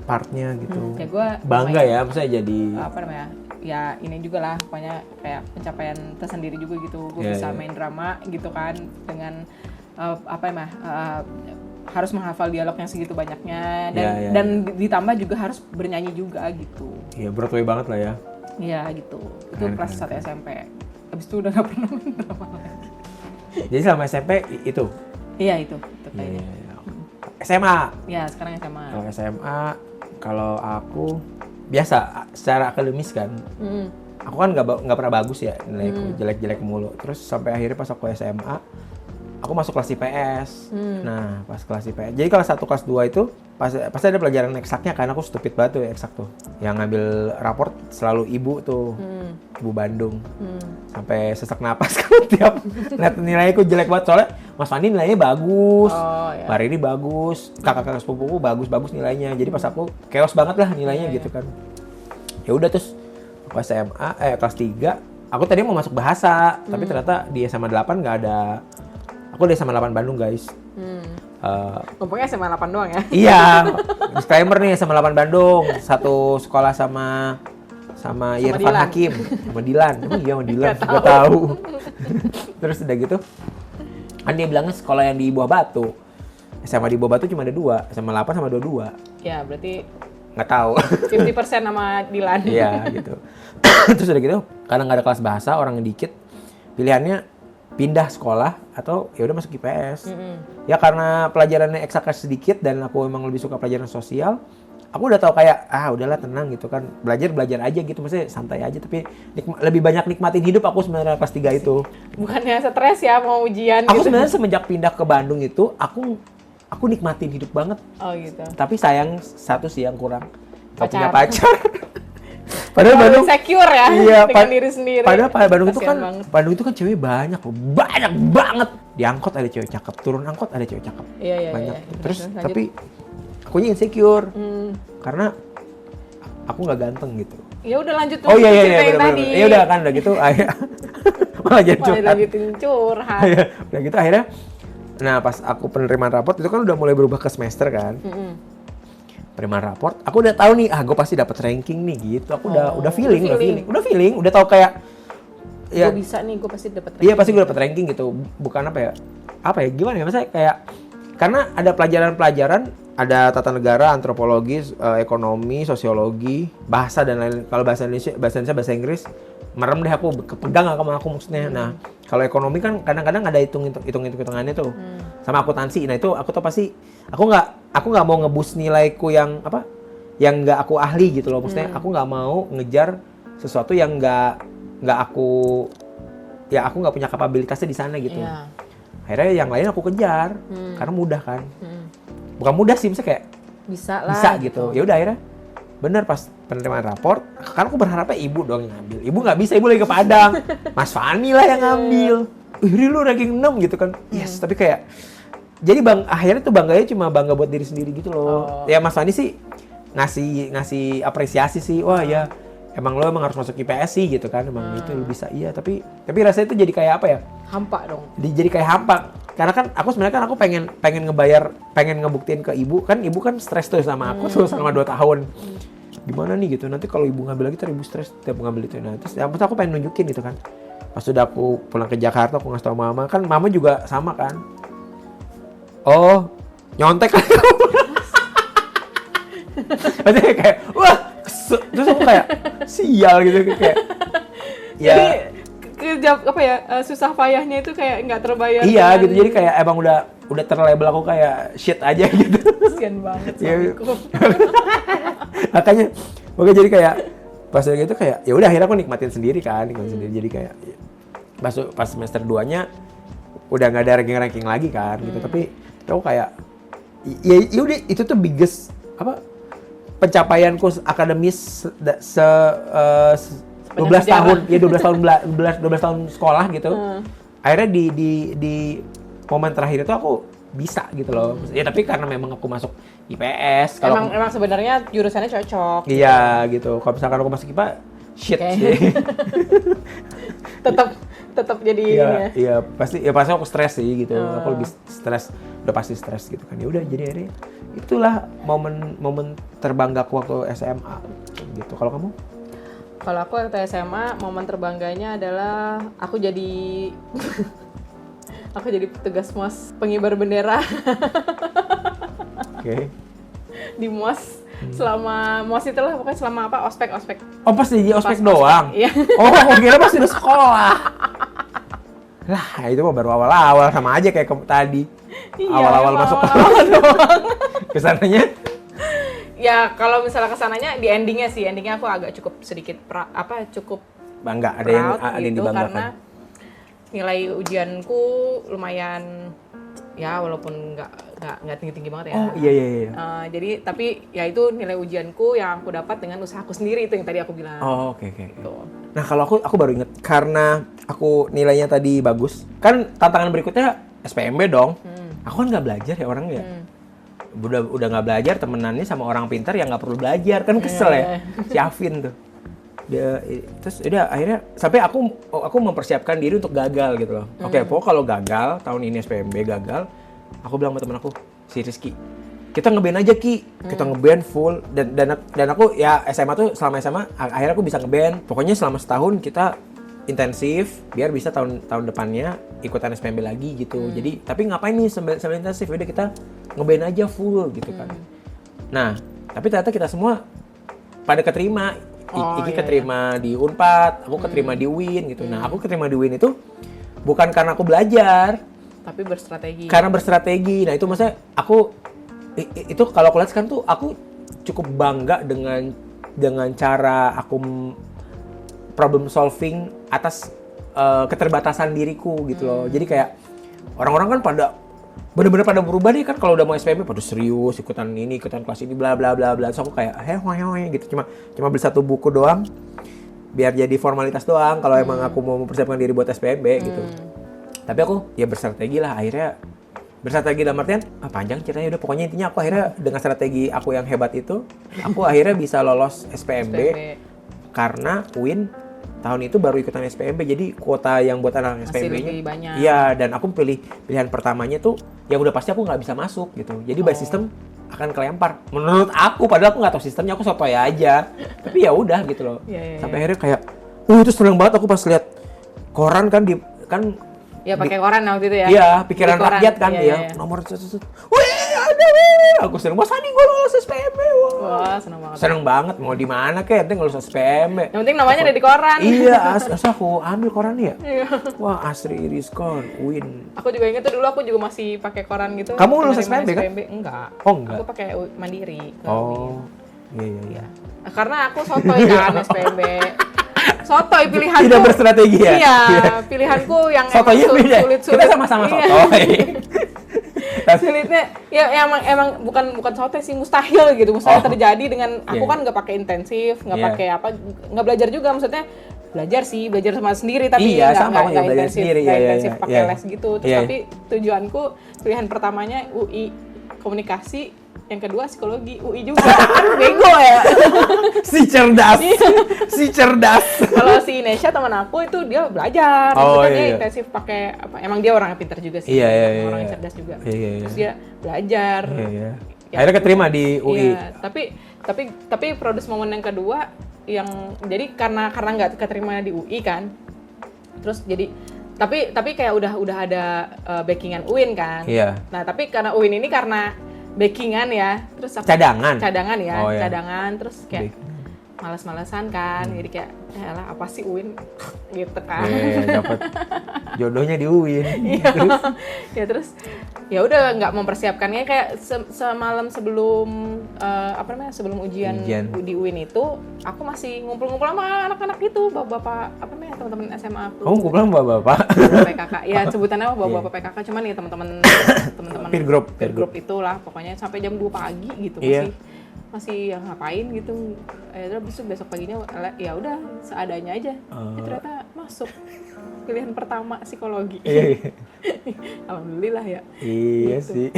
partnya gitu. Ya gua bangga ya, maksudnya jadi apa namanya? Ya ini juga lah, pokoknya kayak pencapaian tersendiri juga gitu. Gue bisa main drama gitu kan dengan harus menghafal dialog yang segitu banyaknya dan ditambah juga harus bernyanyi juga gitu. Iya, Broadway banget lah ya. Iya gitu. Itu kelas 1 SMP. Habis itu udah gak pernah main drama lagi. Jadi selama SMP itu? Iya itu kayaknya. SMA? Iya sekarang SMA. Kalau SMA, kalau aku biasa secara akademis kan. Aku kan nggak pernah bagus ya nilaiku, jelek-jelek mulu. Terus sampai akhirnya pas aku SMA, aku masuk kelas IPS. Nah, pas kelas IPS. Jadi kelas 1, kelas 2 itu pasti ada pelajaran eksaknya kan. Aku stupid banget tuh eksak tuh. Yang ngambil raport selalu ibu tuh. Ibu Bandung. Sampai sesak napas kalau tiap lihat nilaiku jelek banget. Soalnya Mas Fandi nilainya bagus. Mbak Rini bagus. Kakak-kakak sepupuku bagus nilainya. Jadi pas aku chaos banget lah nilainya gitu kan. Ya udah terus aku SMA, kelas 3. Aku tadi mau masuk bahasa. Tapi ternyata di SMA 8 nggak ada. Aku di SMA 8 Bandung guys. Ngomongnya SMA 8 doang ya? Iya, disclaimer nih SMA 8 Bandung. Satu sekolah sama Irfan Hakim, sama Dilan. Emang iya sama Dilan, gue tahu. Terus udah gitu, kan dia bilangnya sekolah yang di Buah Batu. SMA di Buah Batu cuma ada 2, SMA 8 sama 22. Ya berarti nggak tahu. 50% sama Dilan. Iya gitu. Terus udah gitu, karena nggak ada kelas bahasa, orangnya dikit, pilihannya pindah sekolah atau ya udah masuk IPS. Ya karena pelajarannya eksaknya sedikit dan aku emang lebih suka pelajaran sosial, aku udah tahu kayak udahlah tenang gitu kan, belajar aja gitu, maksudnya santai aja, tapi lebih banyak nikmatin hidup aku sebenarnya kelas 3 itu. Bukannya stres ya mau ujian aku gitu. Sebenarnya semenjak pindah ke Bandung itu aku nikmatin hidup banget. Oh gitu. Tapi sayang satu sih yang kurang, gak punya pacar. Padahal Bandung secure ya, iya, dengan diri sendiri. Padahal Bandung banget. itu kan cewek banyak banget. Di angkot ada cewek cakep, turun angkot ada cewek cakep. Iya. Banyak. Terus tapi aku akunya insecure. Karena aku nggak ganteng gitu. Ya udah lanjut Oh iya yang bener. tadi. Ya udah kan udah gitu akhirnya malah jadi curhat. lanjutin curhat. Iya, udah gitu akhirnya nah pas aku penerimaan raport itu kan udah mulai berubah ke semester kan. Penerimaan raport, aku udah tahu nih, gue pasti dapat ranking nih gitu. Aku udah feeling, udah tahu kayak ya gue bisa nih, gue pasti dapat ranking. Iya, pasti gue dapat ranking gitu. Bukan apa ya gimana ya, maksudnya kayak karena ada pelajaran-pelajaran, ada tata negara, antropologi, ekonomi, sosiologi, bahasa dan lain-lain. Kalau bahasa Inggris merem deh aku, kepegang sama aku maksudnya. Nah, kalau ekonomi kan kadang-kadang ada hitungannya tuh. Sama akuntansi. Nah, itu aku tuh pasti aku nggak mau ngebus nilaiku yang nggak aku ahli gitu loh. Maksudnya aku nggak mau ngejar sesuatu yang nggak aku nggak punya kapabilitasnya di sana gitu. Yeah. Akhirnya yang lain aku kejar karena mudah kan. Bukan mudah sih, misalnya kayak bisa gitu. Ya udah akhirnya bener pas penerimaan raport, kan aku berharapnya ibu dong yang ngambil. Ibu nggak bisa, ibu lagi ke Padang. Mas Fani lah yang ngambil. Wih, lu ranking 6 gitu kan. Yes, tapi kayak jadi akhirnya tuh bangganya cuma bangga buat diri sendiri gitu loh. Ya Mas Fani sih ngasih apresiasi sih. Wah ya, emang harus masuk IPS sih gitu kan. Emang itu lu bisa. Iya, tapi rasanya itu jadi kayak apa ya? Hampa dong. Jadi kayak hampa. Karena kan aku sebenarnya aku pengen ngebuktiin ke ibu. Kan ibu kan stres tuh sama aku tuh selama 2 tahun. Gimana nih gitu, nanti kalau ibu ngambil lagi ntar ibu stres tiap ngambil itu. Nah terus aku pengen nunjukin gitu kan. Pas sudah aku pulang ke Jakarta, aku ngasih tau mama, kan mama juga sama kan. Oh, nyontek kan. Maksudnya kayak, wah, terus aku kayak sial gitu kayak. Jadi susah payahnya itu kayak nggak terbayar. Iya gitu, jadi kayak emang udah terlabel aku kayak shit aja gitu. Kasian banget suamiku. Makanya jadi kayak pas gitu kayak ya udah akhirnya aku nikmatin sendiri. Jadi kayak pas semester 2-nya udah nggak ada ranking lagi kan gitu. Tapi aku kayak ya udah itu tuh biggest pencapaianku akademis 12 tahun ya 12 tahun sekolah gitu. Akhirnya di momen terakhir itu aku bisa gitu loh. Ya tapi karena memang aku masuk IPS. Emang sebenarnya jurusannya cocok. Iya gitu. Kalau misalkan aku masuk IPA, shit sih. tetap jadi Iya, pasti aku stres sih gitu. Aku lebih stres, udah pasti stres gitu kan. Ya udah jadi akhirnya itulah momen terbanggaku waktu SMA gitu. Kalau kamu? Kalau aku waktu SMA, momen terbangganya adalah aku jadi petugas MOS, pengibar bendera. Oke. Di MOS selama MOS itulah pokoknya selama ospek. Oh pas jadi ospek doang? Iya. Oh aku kira pas di sekolah. Lah itu mah baru awal-awal, sama aja kayak tadi. Iya, awal-awal masuk doang. Kesananya? Ya kalau misalnya kesananya di endingnya aku agak cukup sedikit cukup bangga, ada yang dibanggakan. Karena nilai ujianku lumayan ya walaupun nggak tinggi banget ya. Oh iya. Jadi tapi ya itu nilai ujianku yang aku dapat dengan usahaku sendiri, itu yang tadi aku bilang. Oh oke. Nah kalau aku baru inget karena aku nilainya tadi bagus, kan tantangan berikutnya SPMB dong. Aku kan nggak belajar ya orangnya. Udah nggak belajar, temenannya sama orang pintar yang nggak perlu belajar, kan kesel ya. Si Afin tuh. Terus udah akhirnya sampai aku mempersiapkan diri untuk gagal gitu loh. Oke, pokoknya kalau gagal tahun ini SPMB gagal, aku bilang sama temen aku si Rizky, kita ngeband aja Ki, kita ngeband full dan aku ya SMA tuh selama SMA akhirnya aku bisa ngeband. Pokoknya selama setahun kita intensif biar bisa tahun depannya ikutan SPMB lagi gitu. Jadi tapi ngapain nih sambil intensif, udah kita ngeband aja full gitu kan. Nah tapi ternyata kita semua pada keterima. Iki keterima di Unpad, aku keterima di UIN gitu. Nah, aku keterima di UIN itu bukan karena aku belajar, tapi berstrategi. Karena berstrategi. Nah, itu maksudnya aku itu kalau aku lihat sekarang tuh aku cukup bangga dengan cara aku problem solving atas keterbatasan diriku gitu loh. Jadi kayak orang-orang kan bener-bener pada berubah nih kan kalau udah mau SPMB pada serius ikutan kelas ini bla bla bla bla. So aku kayak gitu cuma beli satu buku doang biar jadi formalitas doang kalau emang aku mau mempersiapkan diri buat SPMB gitu. Tapi aku ya berstrategi lah, akhirnya Berstrategi dalam artian, panjang ceritanya udah pokoknya intinya aku akhirnya dengan strategi aku yang hebat itu, aku akhirnya bisa lolos SPMB. Karena UIN tahun itu baru ikutan SPMB, jadi kuota yang buat anak SPMB-nya lebih banyak. Iya, dan aku pilihan pertamanya tuh yang udah pasti aku nggak bisa masuk gitu. Jadi by sistem akan kelempar. Menurut aku, padahal aku nggak tahu sistemnya, aku sotoy aja. Tapi ya udah gitu loh. Sampai akhirnya kayak, itu seneng banget aku pas lihat koran kan ya pakai koran waktu itu ya. Iya, pikiran rakyat kan iya. Nomor wih, ada wih. Aku seneng, Mas Ani gue lolos SPMB. Wah, seneng banget. Seneng banget, mau di mana kek, penting lulus SPMB. Yang penting namanya ada di koran. Iya, aku ambil koran ya. Wah, Asri Iriskon, UIN. Aku juga inget tuh dulu aku juga masih pakai koran gitu. Kamu lulus SPMB kan? Enggak. Oh, enggak. Aku pakai mandiri. Oh, iya. Karena aku sotoy kan SPMB. Sotoy pilihanku. Tidak berstrategi ya? Iya, pilihanku yang sotoynya beda. sulit-sulit. Kita sama-sama sotoy. Sulitnya ya emang bukan sotoy sih, mustahil terjadi dengan aku kan nggak pakai intensif, nggak pakai apa, nggak belajar juga, maksudnya belajar sama sendiri tapi nggak intensif pakai les gitu. Terus tapi tujuanku pilihan pertamanya UI komunikasi, yang kedua psikologi, UI juga. Kan bego ya. Si cerdas. Kalau si Nesha teman aku itu dia belajar, dia intensif pakai apa? Emang dia orang yang pintar juga sih, orang yang cerdas juga. Terus dia belajar. Ya, akhirnya keterima di UI. Iya, tapi produce momen yang kedua yang jadi karena nggak keterima di UI kan, terus jadi tapi kayak udah ada backingan UIN kan. Iya. Nah tapi karena UIN ini karena backingan ya, terus cadangan ya, cadangan, terus kayak malas-malasan kan, jadi kayak lah apa sih UIN gitu kan. Dapat jodohnya di UIN. Ya terus ya udah nggak mempersiapkannya, kayak semalam sebelum sebelum ujian di UIN itu aku masih ngumpul-ngumpul sama anak-anak itu, bapak-bapak teman-teman SMA aku. Kamu ngumpul sama bapak? PKK. Ya sebutannya bapak-bapak PKK, cuman ya teman-teman peer group itulah, pokoknya sampai jam 2 pagi gitu masih ngapain gitu. Terus besok paginya ya udah seadanya aja. Ternyata masuk pilihan pertama psikologi. Alhamdulillah ya. Iya gitu. Sih.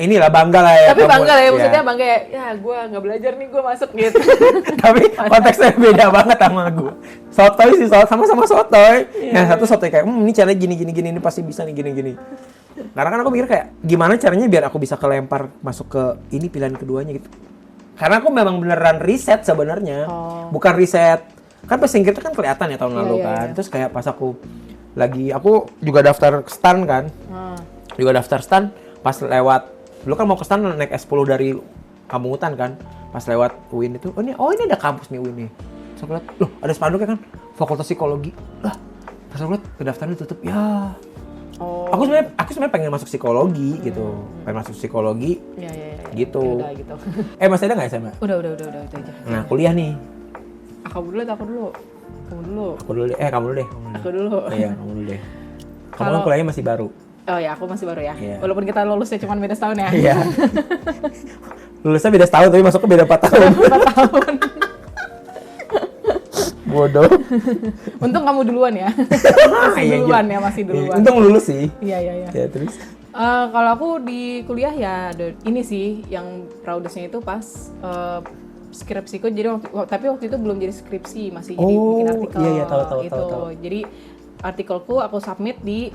Inilah bangga lah ya. Tapi bangga lah ya, maksudnya bangga ya gue nggak belajar nih, gue masuk gitu. Tapi konteksnya beda banget sama gue. Sotoy sih, sama-sama sotoy. Yang satu sotoy kayak, ini caranya gini, ini pasti bisa nih gini. Karena kan aku mikir kayak, gimana caranya biar aku bisa kelempar masuk ke ini pilihan keduanya gitu. Karena aku memang beneran riset sebenarnya. Bukan riset, kan pas singkirnya kan kelihatan ya tahun lalu kan. Terus kayak pas aku juga daftar STAN kan. Juga daftar STAN, pas lewat, dulu kan mau ke STAN naik S10 dari Kampung Hutan kan. Pas lewat UIN itu, ini ada kampus nih UIN nih. Terus aku lihat, loh ada spanduknya kan, Fakultas Psikologi. Lah, pas aku lihat pendaftarannya tutup, ya. Aku sebenarnya pengen masuk psikologi gitu. Pengen masuk psikologi. Gitu. Yaudah, gitu. Masih ada nggak SMA? Udah itu aja. Nah, kuliah nih. Aku dulu. Kamu dulu deh. Aku dulu. Iya, kamu dulu deh. Kamu kan kuliahnya masih baru. Oh ya, aku masih baru ya. Walaupun kita lulusnya cuma beda setahun ya. Iya. Lulusnya beda setahun tapi masuknya beda 4 tahun. 4 tahun. Bodoh. Untung kamu duluan ya. Masih duluan. Untung lulus sih. Iya. Ya, terus? Kalau aku di kuliah ya ini sih yang proudest-nya itu pas skripsiku. Jadi tapi waktu itu belum jadi skripsi, masih jadi bikin artikel. Iya, tahu. Jadi artikelku aku submit di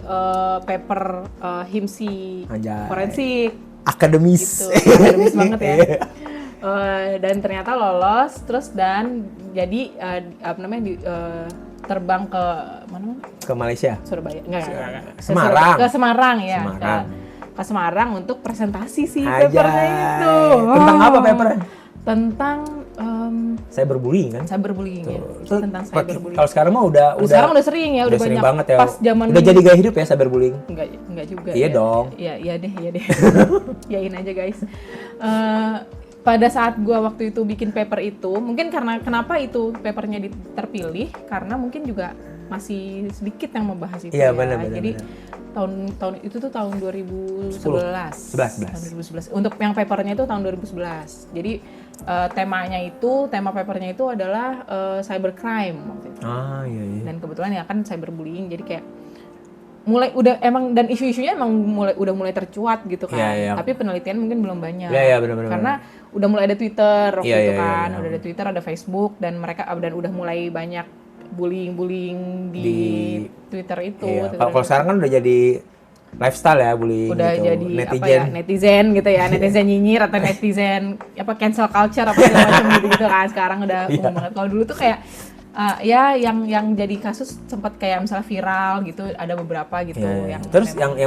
paper HIMSI forensik. Akademis. Gitu. Akademis banget ya. Dan ternyata lolos, terus dan jadi terbang ke mana? Ke Malaysia. Surabaya. Enggak. Semarang. Ke Semarang ya. Ke Semarang untuk presentasi sih papernya itu. Tentang apa papernya? Tentang cyberbullying kan? Cyberbullying ya. Tentang cyberbullying. Kalau sekarang mah udah sering ya, udah sering banyak banget ya. Pas zaman udah jadi gaya hidup ya cyberbullying? Enggak juga. Iya dong. Iya deh. Yain aja guys. Pada saat gua waktu itu bikin paper itu, mungkin karena kenapa itu papernya terpilih, karena mungkin juga masih sedikit yang membahas itu. Iya, ya. benar. Jadi tahun itu tuh tahun 2011. 11. Untuk yang papernya itu tahun 2011. Jadi tema papernya itu adalah cybercrime waktu itu. Iya. Dan kebetulan ya kan cyberbullying, jadi kayak udah emang, dan isu-isunya emang udah mulai tercuat gitu kan. Tapi penelitian mungkin belum banyak. Benar. Karena udah mulai ada Twitter waktu itu kan. Iya. Udah ada Twitter, ada Facebook, dan udah mulai banyak bullying di Twitter itu. Kalau sekarang kan udah jadi lifestyle ya, bullying udah gitu. Jadi netizen gitu ya, netizen nyinyir atau netizen cancel culture apa segala macam gitu kan. Sekarang udah umum banget. Kalau dulu tuh kayak yang jadi kasus sempat kayak misalnya viral gitu, ada beberapa gitu yang terus yang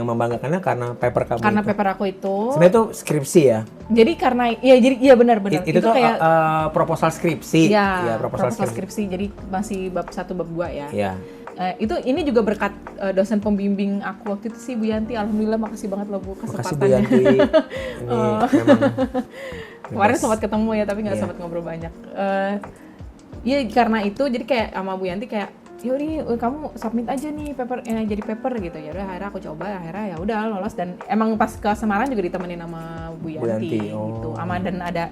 membanggakannya karena paper kamu karena itu. paper aku itu sebenarnya itu skripsi ya, jadi karena benar itu tuh kayak proposal skripsi proposal skripsi, jadi masih bab 1 bab 2 ya. Ini juga berkat dosen pembimbing aku waktu itu sih, Bu Yanti. Alhamdulillah, makasih banget loh Bu kesempatannya. Makasih Bu Yanti. Ini memang kemarin sempat ketemu ya, tapi nggak sempat ngobrol banyak. Iya, karena itu jadi kayak sama Bu Yanti kayak, yaudah kamu submit aja nih paper, jadi paper gitu. Ya udah, akhirnya aku coba, akhirnya ya udah lolos. Dan emang pas ke Semarang juga ditemenin sama Bu Yanti. Gitu. Sama dan ada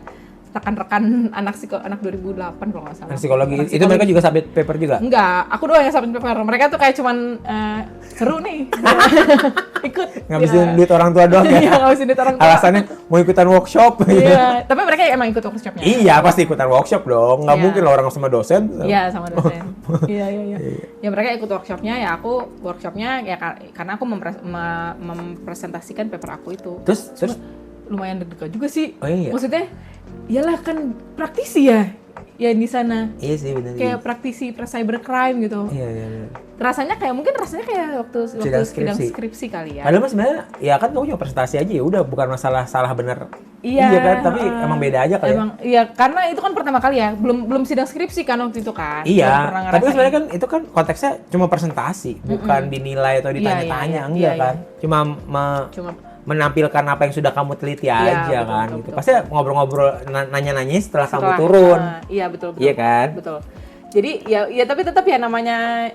rekan-rekan anak 2008 kalau nggak salah. Psikologi. Itu mereka juga submit paper juga? Enggak, aku doang yang submit paper. Mereka tuh kayak cuman seru nih. Ikut. Ngabisin duit orang tua doang ya? Iya, ngabisin duit orang tua. Alasannya mau ikutan workshop. Iya, tapi mereka emang ikut workshopnya. Iya, pasti ikutan workshop dong. Nggak mungkin lah orang sama dosen. Iya, sama dosen. Iya. Ya mereka ikut workshopnya, ya aku workshopnya ya karena aku mempresentasikan paper aku itu. Terus lumayan deg-degan juga sih. Oh iya. Maksudnya, iyalah kan praktisi ya di sana. Iya sih, benar. Kayak praktisi cybercrime gitu. Iya. Rasanya kayak waktu sidang skripsi kali ya. Padahal mas sebenarnya ya kan kamu cuma presentasi aja, ya udah, bukan masalah salah benar. Iya kan, tapi emang beda aja kali. Iya, karena itu kan pertama kali ya, belum sidang skripsi kan waktu itu kan. Iya, tapi sebenarnya kan itu kan konteksnya cuma presentasi, bukan dinilai atau ditanya-tanya, kan. Cuma menampilkan apa yang sudah kamu teliti aja, betul, kan. Betul, gitu. Pasti ngobrol-ngobrol, nanya-nanya setelah kamu turun. Iya, betul. Iya kan? Betul. Jadi ya tapi tetap ya namanya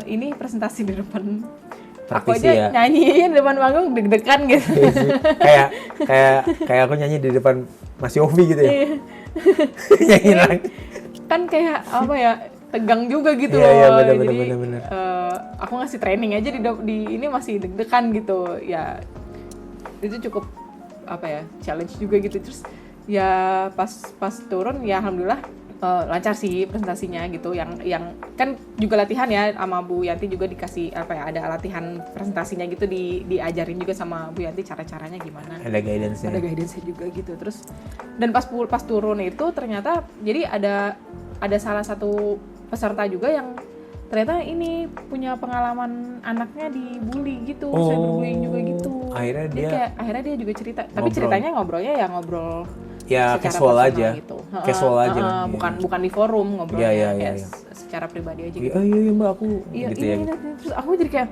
ini presentasi di depan. Praktisi, aku aja nyanyiin di depan panggung deg-degan gitu. kayak aku nyanyi di depan Mas Yofi gitu ya. Nyanyiin lagi. Kan kayak apa ya? Tegang juga gitu loh. Iya, benar. Aku ngasih training aja di ini masih deg-degan gitu. Ya itu cukup apa ya, challenge juga gitu. Terus ya pas turun ya alhamdulillah lancar sih presentasinya gitu. Yang kan juga latihan ya sama Bu Yanti, juga dikasih apa ya, ada latihan presentasinya gitu, diajarin juga sama Bu Yanti cara-caranya gimana. Ada guidance-nya juga gitu. Terus dan pas turun itu ternyata jadi ada salah satu peserta juga yang ternyata ini punya pengalaman anaknya dibully gitu, cyberbullying juga gitu. Akhirnya dia juga cerita. Tapi ceritanya ngobrolnya ya casual aja. Gitu. Casual aja. Bukan di forum ngobrolnya. Iya. Secara pribadi aja gitu. Iya Mbak, aku gitu ya. Terus aku jadi kayak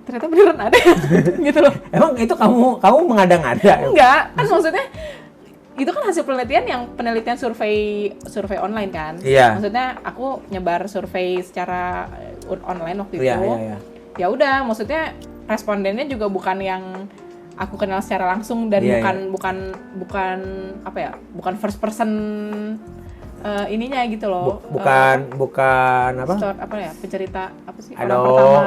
ternyata beneran ada gitu loh. Emang itu kamu mengada-ngada? Enggak, kan maksudnya itu kan hasil penelitian survei online kan. Iya. Maksudnya aku nyebar survei secara online waktu itu. Iya. Ya udah, maksudnya respondennya juga bukan yang aku kenal secara langsung, dan bukan apa ya, bukan first person ininya gitu loh. Bukan apa? Apa ya, pencerita apa sih? Orang pertama.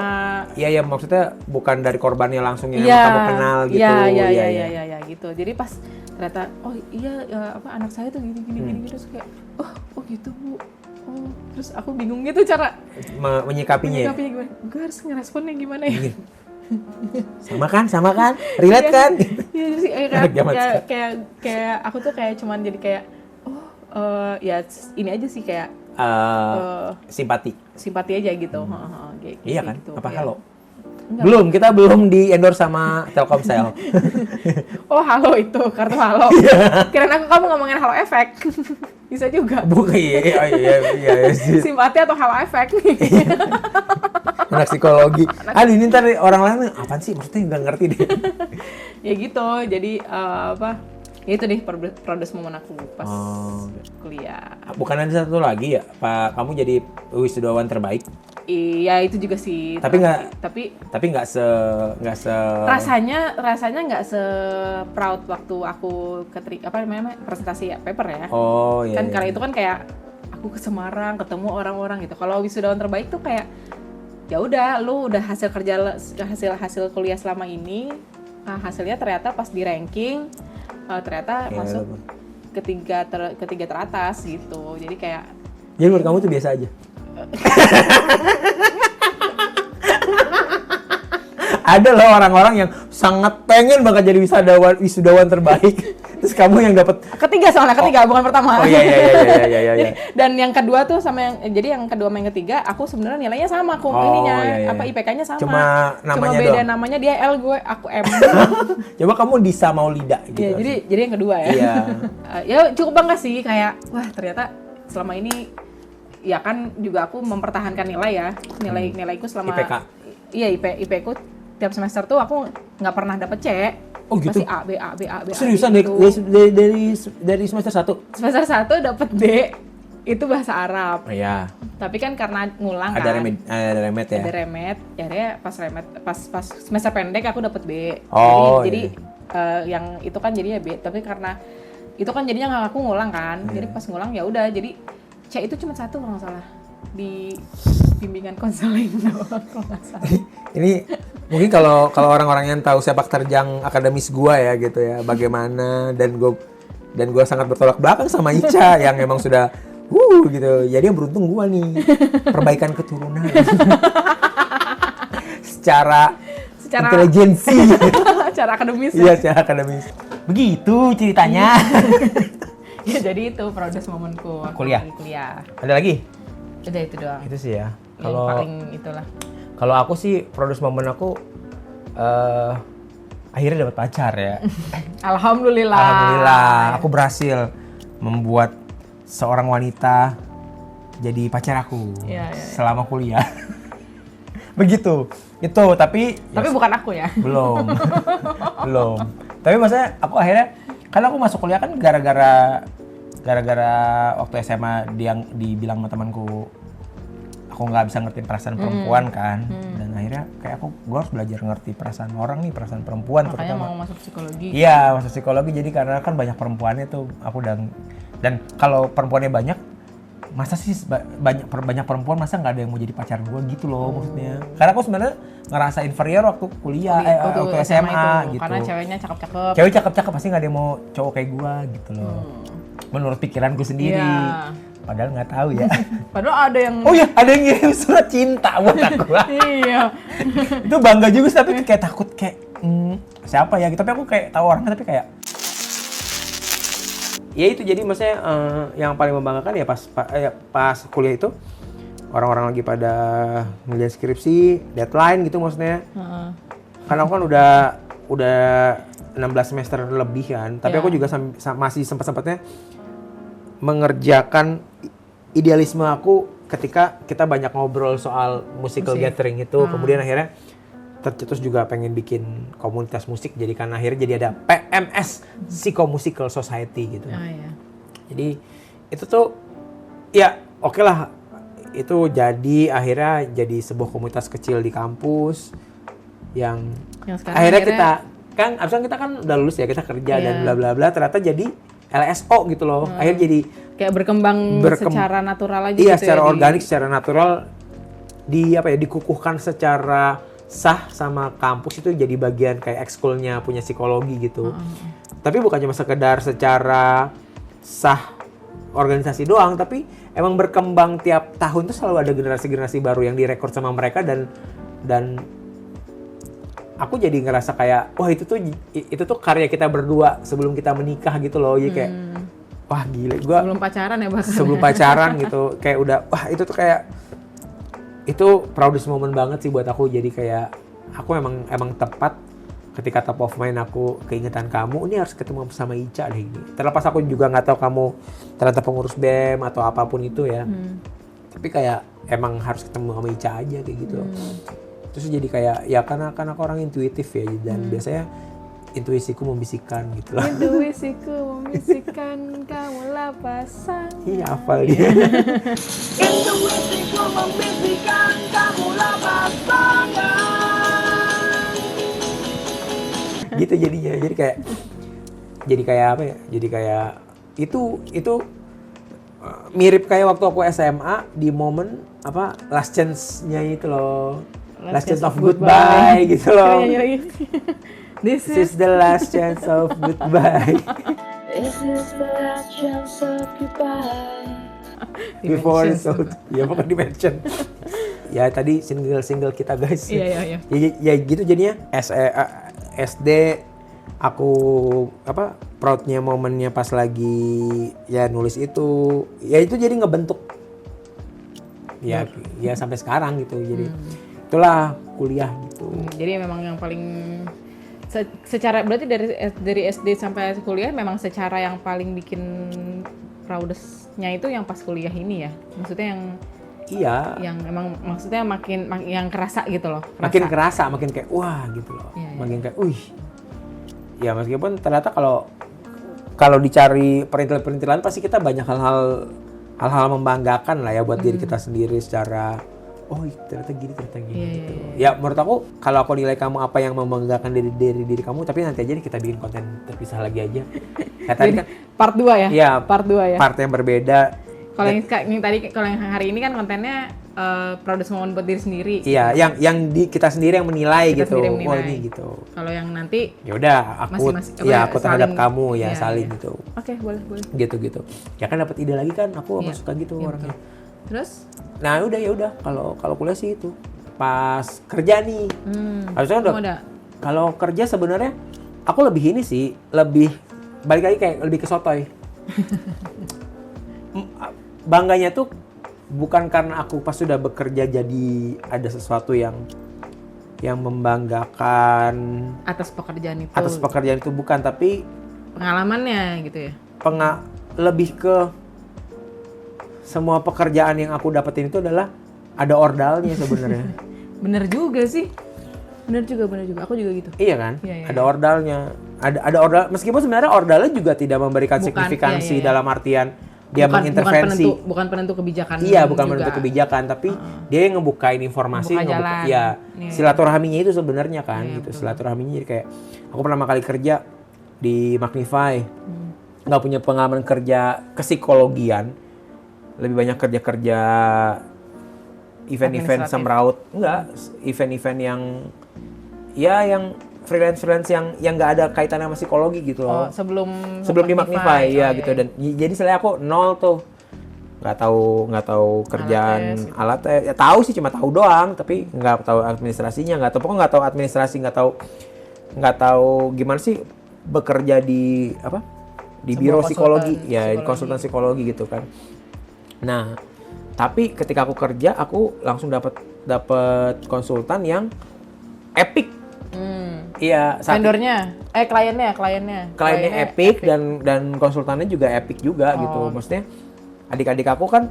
Iya, maksudnya bukan dari korbannya langsung yang kamu kenal gitu. Iya gitu. Jadi pas ternyata anak saya tuh gini terus kayak oh gitu Bu. Oh, terus aku bingung gitu cara menyikapinya gimana? Gue harus ngeresponnya gimana ya? Sama kan? Relate kan? Iya sih, kayak aku tuh kayak cuman jadi kayak ya ini aja sih kayak simpati aja gitu. Iya kan? Gitu. Apa halo? Enggak. Kita belum di endorse sama Telkomsel. Oh, halo itu, kartu halo. Kirain kamu ngomongin halo efek. Bisa juga. Bukan, iya. Simpati atau halo efek. Anak psikologi. Ini ntar orang lain apaan sih? Maksudnya nggak ngerti deh. Ya gitu, jadi ya itu deh proudest moment aku pas kuliah. Bukan ada satu lagi ya, Pak, kamu jadi wisudawan terbaik? Iya, itu juga sih. Tapi nggak se rasanya nggak se proud waktu aku presentasi paper ya. Oh iya. Kan karena itu kan kayak aku ke Semarang ketemu orang-orang gitu. Kalau wisudawan terbaik tuh kayak ya udah lu udah hasil hasil kuliah selama ini, hasilnya ternyata pas di ranking ternyata masuk ketiga teratas gitu. Jadi kayak jadi menurut kamu tuh biasa aja. Ada loh orang-orang yang sangat pengen banget jadi wisudawan terbaik. Terus kamu yang dapat ketiga bukan pertama. Oh iya. Dan yang kedua tuh jadi yang kedua sama yang ketiga aku sebenarnya nilainya sama IPK-nya sama. Cuma beda doang. Namanya dia L, aku M. Coba kamu Disa Maulida gitu. Iya, jadi yang kedua ya. Iya. Ya cukup bangga sih kayak wah ternyata selama ini ya kan juga aku mempertahankan nilai ya. Nilaiku selama IPK. Iya, IP ku tiap semester tuh aku nggak pernah dapet C. Oh gitu? Masih A, B. Seriusan gitu. dari semester 1? Semester 1 dapet D, itu bahasa Arab. Iya. Tapi kan karena ngulang Ada kan. remed ya? Ada remed, ya pas semester pendek aku dapet B. Jadi yang itu kan jadinya B, tapi karena itu kan jadinya nggak aku ngulang kan. Jadi pas ngulang ya udah, jadi C itu cuma 1 kalau nggak salah. Di bimbingan konseling doang kalau nggak salah. Ini mungkin kalau orang-orang yang tahu sepak terjang akademis gua ya gitu ya, bagaimana dan gua sangat bertolak belakang sama Ica yang emang sudah gitu. Jadi yang beruntung gua nih, perbaikan keturunan. secara intelijensi. Secara akademis. Iya, secara akademis. Begitu ceritanya. Ya jadi itu proudest momenku kuliah. Ada lagi? Udah itu doang. Itu sih ya. Yang paling itulah. Kalau aku sih proudest moment aku akhirnya dapat pacar ya. Alhamdulillah. Aku berhasil membuat seorang wanita jadi pacar aku selama kuliah. Begitu. Itu tapi bukan aku ya. Belum. Tapi maksudnya aku akhirnya karena aku masuk kuliah kan gara-gara waktu SMA dia dibilang sama temanku aku nggak bisa ngerti perasaan perempuan kan, dan akhirnya kayak gue harus belajar ngerti perasaan orang nih, perasaan perempuan. Makanya terutama mau masuk psikologi. Iya, masuk psikologi, jadi karena kan banyak perempuannya tuh aku dan kalau perempuannya banyak, masa sih banyak perempuan masa nggak ada yang mau jadi pacar gue gitu loh maksudnya. Karena aku sebenarnya ngerasa inferior waktu kuliah, waktu SMA gitu. Karena ceweknya cakep-cakep. Cewek cakep-cakep pasti nggak ada yang mau cowok kayak gue gitu loh. Menurut pikiranku sendiri. Iya. Padahal nggak tahu ya. Padahal ada yang... Oh iya, ada yang ngirim surat cinta buat aku. Iya. Itu bangga juga sih, tapi kayak takut kayak siapa ya gitu. Tapi aku kayak tahu orangnya tapi kayak ya itu, jadi maksudnya yang paling membanggakan ya pas kuliah itu orang-orang lagi pada ngerjain skripsi, deadline gitu maksudnya. Karena aku kan udah 16 semester lebih kan, tapi aku juga masih sempat-sempatnya mengerjakan idealisme aku ketika kita banyak ngobrol soal musical gathering itu. Kemudian akhirnya tercetus juga pengen bikin komunitas musik, jadi kan akhirnya jadi ada PMS Psychomusical Society gitu. Jadi itu tuh ya oke lah, itu akhirnya jadi sebuah komunitas kecil di kampus yang akhirnya kita kan abis kita kan udah lulus ya, kita kerja dan bla bla bla, ternyata jadi LSO gitu loh. Akhirnya jadi kayak berkembang secara natural aja iya, gitu. Secara organik, secara natural dikukuhkan secara sah sama kampus, itu jadi bagian kayak ekskulnya punya psikologi gitu. Tapi bukan cuma sekedar secara sah organisasi doang, tapi emang berkembang tiap tahun tuh selalu ada generasi-generasi baru yang direkrut sama mereka, dan aku jadi ngerasa kayak wah itu tuh karya kita berdua sebelum kita menikah gitu loh. Jadi kayak wah gila, gua sebelum pacaran ya bahkan. Sebelum pacaran gitu, kayak udah wah itu tuh kayak itu proudest moment banget sih buat aku. Jadi kayak aku emang tepat ketika top of mind aku keingetan kamu, ini harus ketemu sama Ica deh ini. Terlepas aku juga nggak tahu kamu ternyata pengurus BEM atau apapun itu ya. Tapi kayak emang harus ketemu sama Ica aja kayak gitu. Terus jadi kayak ya karena aku orang intuitif ya, dan biasanya intuisiku membisikkan gitu lah. Intuisiku membisikkan kamulah pasang. Iya, hafal dia. Intuisiku membisikkan kamulah pasangan. Gitu jadinya. Jadi kayak apa ya? Jadi kayak itu mirip kayak waktu aku SMA di momen apa last chance-nya itu loh. Last chance of goodbye gitu loh. This This is the last chance of goodbye. This is the last chance of goodbye. Before it's out. Ya bukan dimension. Ya tadi single kita guys. Iya. Ya gitu jadinya SD aku apa proudnya momennya pas lagi ya nulis itu. Ya itu jadi ngebentuk. Ya sampai sekarang gitu. Jadi itulah kuliah gitu. Jadi memang yang paling secara berarti dari SD sampai kuliah memang secara yang paling bikin proudest-nya itu yang pas kuliah ini ya. Maksudnya yang iya. Yang emang maksudnya makin yang kerasa gitu loh. Makin kerasa, makin kayak wah gitu loh. Iya. Makin kayak ya meskipun ternyata kalau dicari perintilan-perintilan pasti kita banyak hal-hal membanggakan lah ya buat diri kita sendiri secara ternyata gini gitu. Ya menurut aku kalau aku nilai kamu apa yang membanggakan diri kamu, tapi nanti aja kita bikin konten terpisah lagi aja. Kayak tadi kan part 2 ya? Iya, part 2 ya. Part yang berbeda. Kalau yang hari ini kan kontennya proudest moment buat diri sendiri. Iya, yang kita sendiri yang menilai gitu. Oh ini gitu. Kalau yang nanti ya udah aku aku terhadap kamu ya saling gitu. Oke, boleh. Gitu. Ya kan dapat ide lagi kan, aku suka gitu orangnya. Terus? Nah, ya udah kalau kuliah sih itu. Pas kerja nih. Harusnya udah. Kalau kerja sebenarnya aku lebih ini sih, balik lagi kayak lebih ke sotoy. Bangganya tuh bukan karena aku pas sudah bekerja jadi ada sesuatu yang membanggakan atas pekerjaan itu bukan, tapi pengalamannya gitu ya. Lebih ke semua pekerjaan yang aku dapetin itu adalah ada ordalnya sebenarnya. Bener juga sih. Bener juga. Aku juga gitu. Iya kan? Iya. Ada ordalnya. Ada ordal, meskipun sebenarnya ordalnya juga tidak memberikan signifikansi dalam artian dia mengintervensi. Bukan penentu kebijakan. Iya, bukan penentu kebijakan, tapi dia yang ngebukain informasi, silaturahminya itu sebenarnya kan gitu. Silaturahminya jadi kayak aku pertama kali kerja di Magnify. Nggak punya pengalaman kerja psikologian. Lebih banyak kerja event-event semraut, event-event yang freelance yang nggak ada kaitannya sama psikologi gitu loh. Sebelum di Magnify gitu. Dan jadi setelah aku nol tuh, nggak tahu kerjaan alatnya. Ya tahu sih, cuma tahu doang, tapi nggak tahu administrasinya, nggak tahu gimana sih bekerja di biro psikologi, di konsultan psikologi gitu kan. Nah, tapi ketika aku kerja, aku langsung dapat konsultan yang epic. Iya, vendornya, kliennya epic dan konsultannya juga epic juga gitu. Maksudnya adik-adik aku kan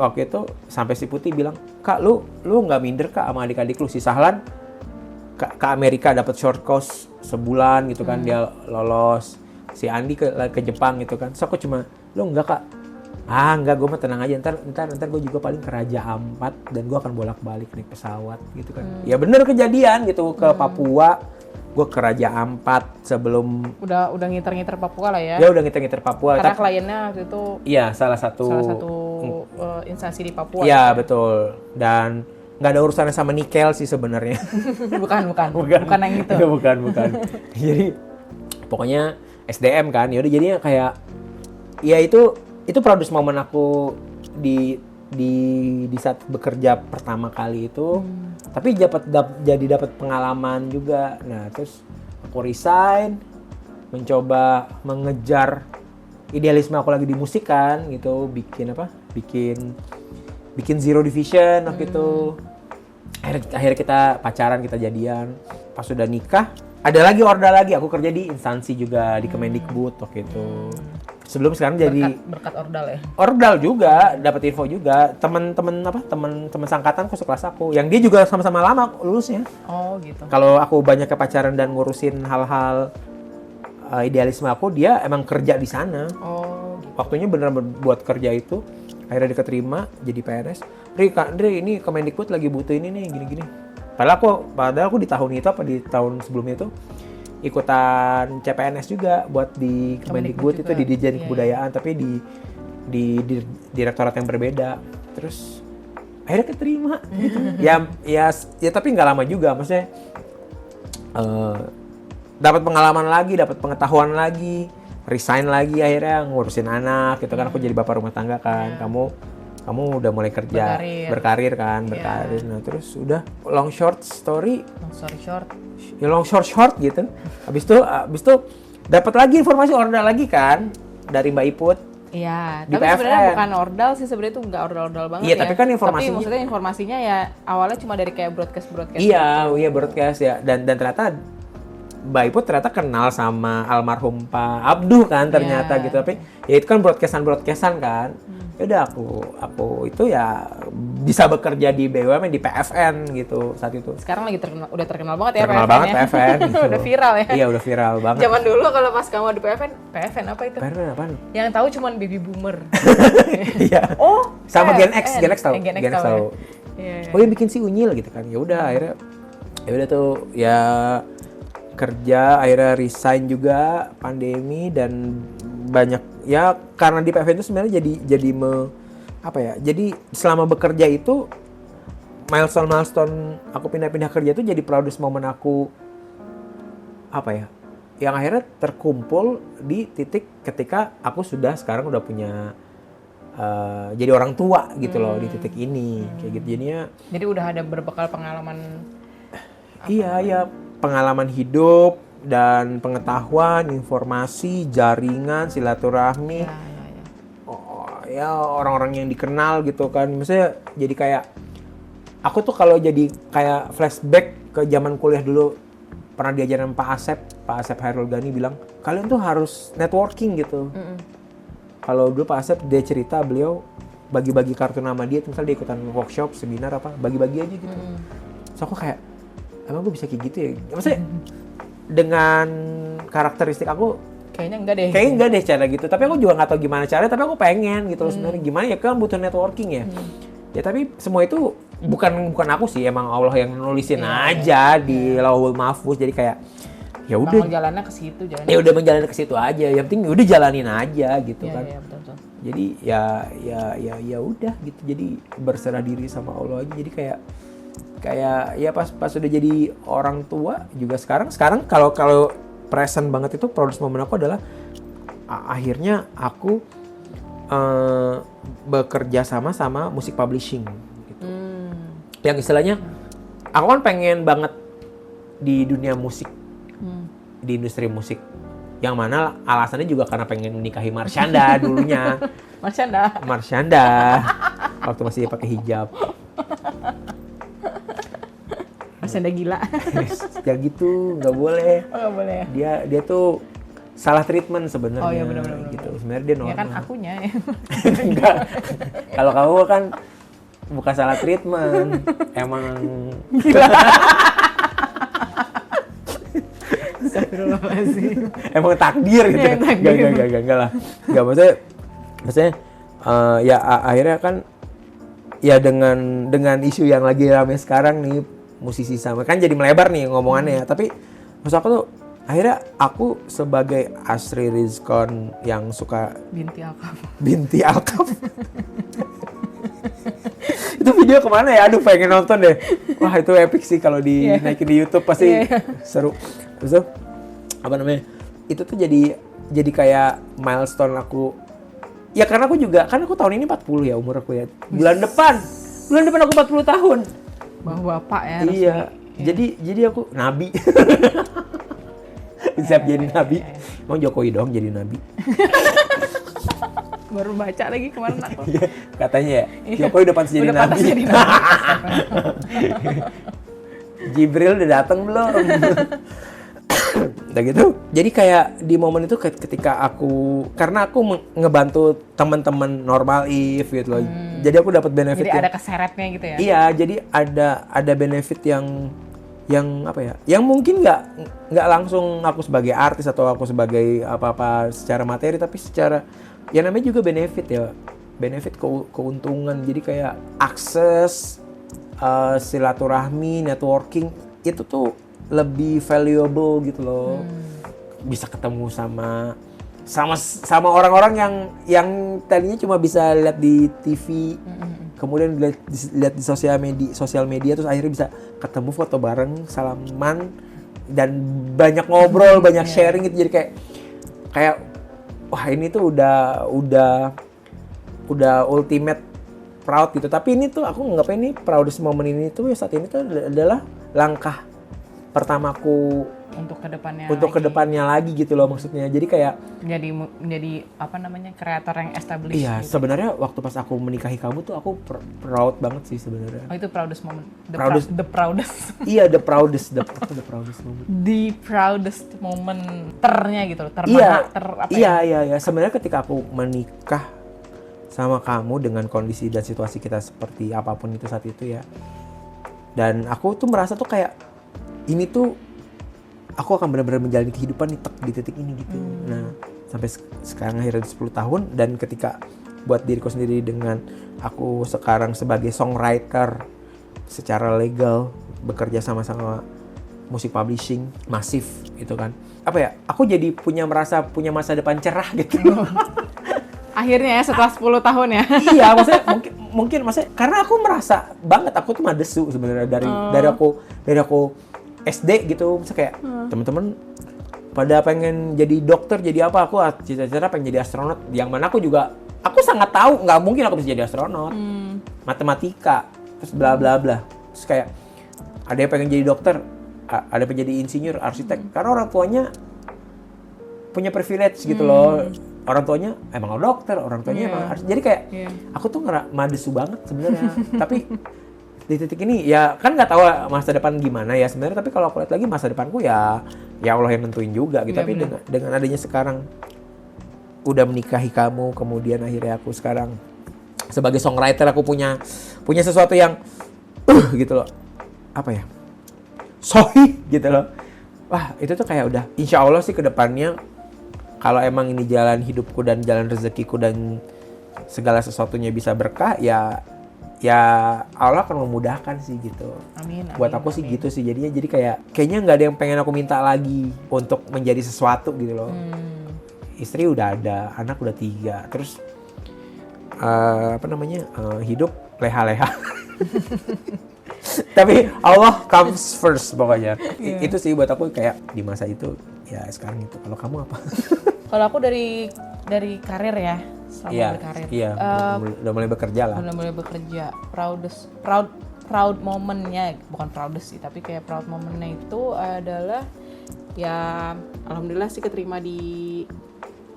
waktu itu sampai si Putih bilang, "Kak, lu nggak minder Kak sama adik-adik lu?" Si Sahlan ke Amerika dapat short course sebulan gitu kan, dia lolos. Si Andi ke Jepang gitu kan. So aku cuma, "Lu enggak Kak?" Enggak, gue mah tenang aja, ntar gue juga paling ke Raja Ampat dan gue akan bolak-balik naik pesawat gitu kan. Ya bener kejadian gitu, ke Papua, gue ke Raja Ampat sebelum udah ngiter-ngiter Papua lah ya. Ya udah ngiter-ngiter Papua. Karena kliennya waktu itu salah satu instansi di Papua. Iya betul, dan nggak ada urusannya sama nikel sih sebenarnya. bukan yang itu. bukan. Jadi pokoknya SDM kan, ya udah jadinya kayak ya itu proudest moment aku di saat bekerja pertama kali itu. Tapi jadi dapat pengalaman juga. Nah, terus aku resign, mencoba mengejar idealisme aku lagi di musik kan gitu, bikin Zero Division waktu itu. Akhirnya kita pacaran, kita jadian. Pas sudah nikah, ada lagi ordal lagi. Aku kerja di instansi juga di Kemendikbud waktu itu. Sebelum sekarang jadi berkat ordal ya. Ordal juga, dapat info juga. Teman sangkatanku sekelas aku, yang dia juga sama-sama lama lulusnya. Oh, gitu. Kalau aku banyak kepacaran dan ngurusin hal-hal idealisme aku, dia emang kerja di sana. Oh, gitu. Waktunya beneran buat kerja itu. Akhirnya diterima jadi PNS. Andre, ini Kemendikbud lagi butuh ini nih, gini-gini. Padahal aku di tahun itu di tahun sebelumnya itu ikutan CPNS juga buat di Kemendikbud itu di Dirjen Kebudayaan, tapi di direktorat yang berbeda. Terus akhirnya keterima gitu. Ya tapi nggak lama juga, maksudnya dapat pengalaman lagi, dapat pengetahuan lagi, resign lagi, akhirnya ngurusin anak gitu kan. Aku jadi bapak rumah tangga kan. Kamu udah mulai kerja, berkarir. Nah terus udah long short story. Long short gitu. Habis itu dapat lagi informasi ordal lagi kan dari Mbak Iput. Iya, Di tapi PFN. sebenarnya bukan ordal sih, sebenarnya itu nggak ordal banget. Iya, tapi kan informasinya. Tapi maksudnya informasinya ya awalnya cuma dari kayak broadcast. Iya, broadcast ya. Dan ternyata Mbak Iput ternyata kenal sama almarhum Pak Abduh kan ternyata gitu. Tapi ya itu kan broadcastan kan. Ya udah aku itu ya bisa bekerja di BUMN di PFN gitu saat itu. Sekarang lagi udah terkenal banget ya Terkenal PFN banget ya. PFN gitu. Udah viral ya. Iya, udah viral banget. Zaman dulu kalau pas kamu di PFN apa itu? PFN apaan? Yang tahu cuman baby boomer. Iya. Oh, Sama Gen X tahu. Gen X Gen X tahu. tahu. Iya. Oh, yang bikin si Unyil gitu kan. Ya udah akhirnya ya udah tuh ya kerja, akhirnya resign juga pandemi dan banyak ya karena di PFN itu sebenarnya jadi selama bekerja itu milestone aku pindah-pindah kerja itu jadi proudest moment aku yang akhirnya terkumpul di titik ketika aku sekarang udah punya jadi orang tua gitu loh di titik ini kayak gitu jadinya. Jadi udah ada berbekal pengalaman. Iya, pengalaman hidup dan pengetahuan, informasi, jaringan, silaturahmi. Ya orang-orang yang dikenal gitu kan. Maksudnya jadi kayak aku tuh kalau jadi kayak flashback ke zaman kuliah dulu pernah diajarin Pak Asep Hairul Ghani bilang kalian tuh harus networking gitu. Kalau dulu Pak Asep dia cerita beliau bagi-bagi kartu nama dia, misalnya dia ikutan workshop, seminar bagi-bagi aja gitu. So aku kayak emang gue bisa kayak gitu ya? Maksudnya dengan karakteristik aku Kayaknya enggak deh cara gitu. Tapi aku juga nggak tahu gimana caranya. Tapi aku pengen gitu loh sebenarnya. Gimana ya kan butuh networking ya. Ya tapi semua itu bukan aku sih. Emang Allah yang nulisin aja di Lauhul Mahfuz. Jadi kayak ya udah. Jalannya ke situ. Ya udah menjalani ke situ aja. Yang penting udah jalanin aja gitu kan. Iya betul. Jadi ya udah gitu. Jadi berserah diri sama Allah aja. Jadi kayak ya pas udah jadi orang tua juga sekarang kalau present banget itu proudest moment aku adalah akhirnya aku bekerja sama musik publishing gitu. Yang istilahnya aku kan pengen banget di dunia musik, di industri musik. Yang mana alasannya juga karena pengen menikahi Marshanda dulunya. Marshanda waktu masih pakai hijab. Marshanda gila. Ya gitu, nggak boleh. Oh, nggak boleh ya? Dia tuh salah treatment sebenarnya. Oh iya benar. Gitu. Sebenarnya dia normal. Ya kan akunya ya. Enggak. Kalau kamu kan bukan salah treatment. Emang Gila. Astagfirullahaladzim. Emang takdir gitu. Enggak lah. Enggak maksudnya ya akhirnya kan ya dengan isu yang lagi rame sekarang nih musisi sama kan jadi melebar nih ngomongannya. Tapi maksud aku tuh akhirnya aku sebagai Asri Rizkon yang suka Binti Alkaf. Itu video kemana ya? Aduh pengen nonton deh. Wah itu epic sih kalau dinaikin di YouTube pasti seru. Terus tuh, itu tuh jadi kayak milestone aku. Ya karena aku tahun ini 40 ya umur aku ya. Bulan depan aku 40 tahun. Bapak ya. Iya. Jadi aku nabi. Siap jadi nabi. Mau Jokowi dong jadi nabi. Baru baca lagi kemarin aku. Katanya ya, Jokowi udah pantas jadi nabi. Jibril udah datang belum? Udah gitu. Jadi kayak di momen itu ketika karena aku ngebantu teman-teman normal if gitu loh. Jadi aku dapat benefit. Jadi ada keseretnya gitu ya? Iya, jadi ada benefit yang apa ya? Yang mungkin nggak langsung aku sebagai artis atau aku sebagai apa-apa secara materi, tapi secara ya namanya juga benefit ya. Benefit keuntungan. Jadi kayak akses silaturahmi, networking itu tuh lebih valuable gitu loh. Bisa ketemu sama sama orang-orang yang tadinya cuma bisa lihat di TV, kemudian lihat di sosial media terus akhirnya bisa ketemu foto bareng, salaman dan banyak ngobrol, banyak sharing gitu. Jadi kayak wah ini tuh udah ultimate proud gitu. Tapi ini tuh aku nganggapnya ini proudest moment ini tuh saat ini tuh adalah langkah pertamaku untuk kedepannya lagi gitu loh maksudnya. Jadi kayak menjadi apa namanya, kreator yang established. Iya, gitu. Sebenarnya waktu pas aku menikahi kamu tuh aku proud banget sih sebenarnya. Oh, itu proudest moment. The proudest. Iya, the proudest moment. The proudest moment ternya gitu loh. Iya. Sebenarnya ketika aku menikah sama kamu dengan kondisi dan situasi kita seperti apapun itu saat itu ya. Dan aku tuh merasa tuh kayak ini tuh aku akan benar-benar menjalani kehidupan di titik ini gitu. Nah, sampai sekarang akhirnya 10 tahun dan ketika buat diriku sendiri dengan aku sekarang sebagai songwriter secara legal bekerja sama-sama musik publishing masif gitu kan. Apa ya? Aku jadi punya masa depan cerah gitu. Akhirnya ya setelah 10 tahun ya. Iya, maksudnya mungkin maksudnya karena aku merasa banget aku tuh madesu sebenarnya dari aku SD gitu, misalnya kayak teman-teman pada pengen jadi dokter, jadi apa, aku cita-cita pengen jadi astronot, yang mana aku sangat tahu nggak mungkin aku bisa jadi astronot, matematika, terus bla bla bla, terus kayak ada yang pengen jadi dokter, ada yang pengen jadi insinyur, arsitek, karena orang tuanya punya privilege gitu loh, orang tuanya emang dokter, orang tuanya emang jadi kayak aku tuh madesu banget sebenarnya, tapi di titik ini ya kan nggak tahu masa depan gimana ya sebenarnya, tapi kalau aku lihat lagi masa depanku ya Allah yang nentuin juga gitu. Tapi dengan adanya sekarang udah menikahi kamu, kemudian akhirnya aku sekarang sebagai songwriter aku punya sesuatu yang gitu loh, apa ya, sohi gitu loh. Wah itu tuh kayak udah insya Allah sih kedepannya kalau emang ini jalan hidupku dan jalan rezekiku dan segala sesuatunya bisa berkah ya Allah akan memudahkan sih gitu. Amin. Buat aku sih gitu sih, jadinya kayaknya nggak ada yang pengen aku minta lagi untuk menjadi sesuatu gitu loh. Istri udah ada, anak udah 3, terus hidup leha-leha. Tapi Allah comes first pokoknya. Itu sih buat aku kayak di masa itu ya sekarang itu. Kalau kamu apa? Kalau aku dari karir ya. Selama berkarir. Iya, udah mulai bekerja lah. Udah mulai bekerja. Proud momentnya, bukan proudest sih, tapi kayak proud momentnya itu adalah ya alhamdulillah sih keterima di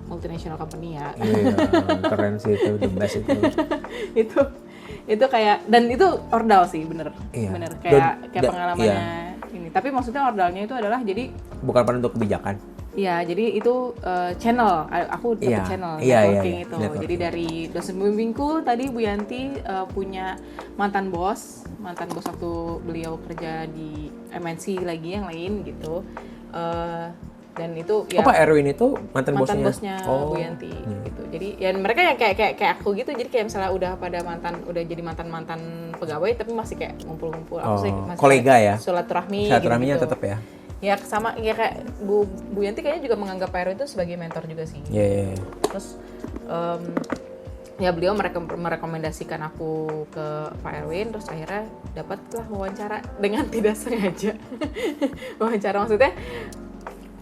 multinational company ya. Iya, keren sih itu, the best itu. itu kayak, dan itu ordal sih, bener kayak pengalamannya ini. Tapi maksudnya ordalnya itu adalah jadi bukan pada untuk kebijakan. Iya, jadi itu channel, aku dapat channel networking itu. Networking. Jadi dari dosen pembimbingku tadi Bu Yanti punya mantan bos waktu beliau kerja di MNC lagi yang lain gitu. Dan itu ya Pak Erwin itu mantan bosnya Bu Yanti gitu. Jadi ya mereka yang kayak aku gitu. Jadi kayak misalnya udah jadi mantan pegawai tapi masih kayak ngumpul-ngumpul. Aku sih masih kolega ya. Silaturahminya tetap ya. Ya sama ya kayak Bu Yanti kayaknya juga menganggap Pak Erwin itu sebagai mentor juga sih. Yeah. Terus ya beliau merekomendasikan aku ke Pak Erwin, terus akhirnya dapatlah wawancara dengan tidak sengaja. Wawancara maksudnya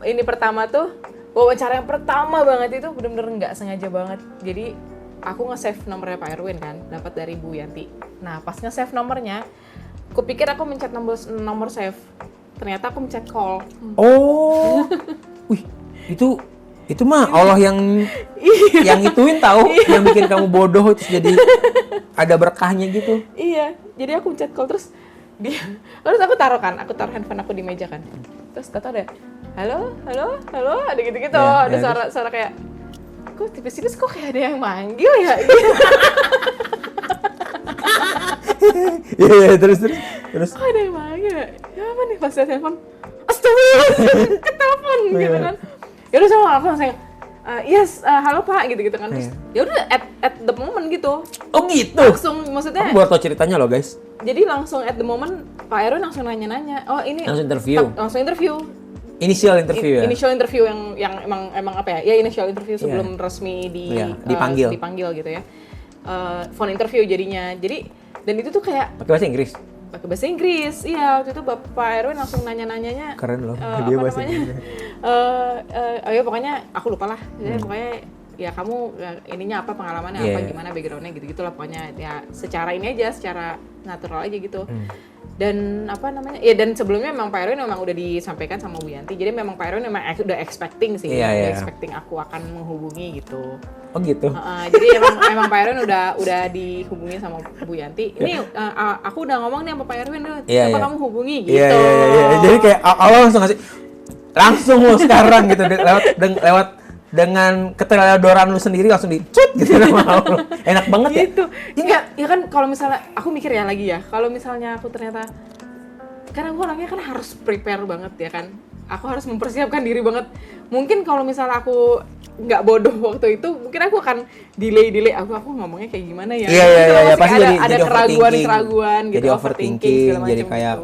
ini pertama tuh wawancara yang pertama banget itu benar-benar nggak sengaja banget. Jadi aku nge-save nomornya Pak Erwin kan, dapat dari Bu Yanti. Nah pas nge-save nomornya, kupikir aku mencet nomor save. Ternyata aku mencet call. Oh, wih, itu mah Allah yang ituin tahu, yang bikin kamu bodoh terus jadi ada berkahnya gitu. Iya, jadi aku mencet call terus aku taruh handphone aku di meja kan. Terus kata ada, halo, ada gitu-gitu, ada suara kayak, kok tipis-tipis kok kayak ada yang manggil ya? Iya, terus. Kok ada yang manggil? Ya apa nih pas lihat handphone? Astagfirullah, ketelepon gitu kan. Ya udah sama aku langsung yes, halo Pak gitu kan. Terus ya udah at the moment gitu. Oh gitu. Langsung maksudnya. Aku baru tau ceritanya loh guys. Jadi langsung at the moment Pak Erwin langsung nanya-nanya. Oh ini langsung interview. Langsung interview. Initial interview ya? Initial interview yang emang apa ya? Ya initial interview sebelum resmi dipanggil gitu ya. Phone interview jadinya. Jadi dan itu tuh kayak pakai bahasa Inggris. Pakai bahasa Inggris. Iya, waktu itu Bapak Erwin langsung nanya-nanyanya. Keren loh. Dia bahasa Inggris. Ya pokoknya aku lupa lah. Jadi pokoknya ya kamu ininya apa, pengalamannya apa, gimana backgroundnya gitu-gitulah pokoknya ya secara ini aja, secara natural aja gitu. Dan apa namanya, ya dan sebelumnya memang Pak Erwin memang udah disampaikan sama Bu Yanti, jadi memang Pak Erwin memang udah expecting sih, udah expecting aku akan menghubungi gitu. Oh gitu? Jadi emang Pak Erwin udah dihubungi sama Bu Yanti, ini aku udah ngomong nih sama Pak Erwin, siapa kamu hubungi gitu. Iya. Jadi kayak awal langsung ngasih, langsung lo sekarang gitu, lewat dengan keteledoran lu sendiri langsung dicut gitu sama lu. Enak banget gitu. Ya kan kalau misalnya aku mikir ya lagi ya, kalau misalnya aku ternyata karena aku orangnya kan harus prepare banget ya kan. Aku harus mempersiapkan diri banget. Mungkin kalau misalnya aku nggak bodoh waktu itu, mungkin aku akan delay aku ngomongnya kayak gimana ya. Iya, pasti ada keraguan gitu, jadi overthinking segala macam. Jadi kayak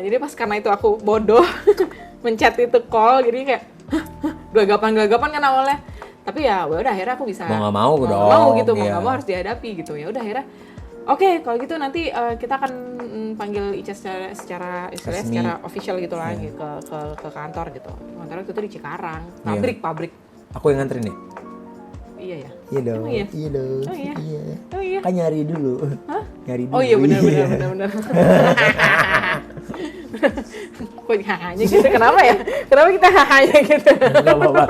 jadi pas karena itu aku bodoh menchat itu call, jadi kayak gelagapan kan awalnya, tapi ya udah akhirnya aku bisa mau nggak mau gitu, mau nggak mau harus dihadapi gitu. Ya udah akhirnya oke, kalau gitu nanti kita akan panggil Ica secara official gitu lah ke kantor gitu. Kantornya itu di Cikarang, pabrik. Aku yang nganterin nih. Iya ya. Iya dong. Iya dong. Oh iya. Kan nyari dulu. Hah? Nyari dulu. Oh iya benar. Kok hahanya gitu? Kenapa ya? Kenapa kita hahanya gitu? Gak apa-apa.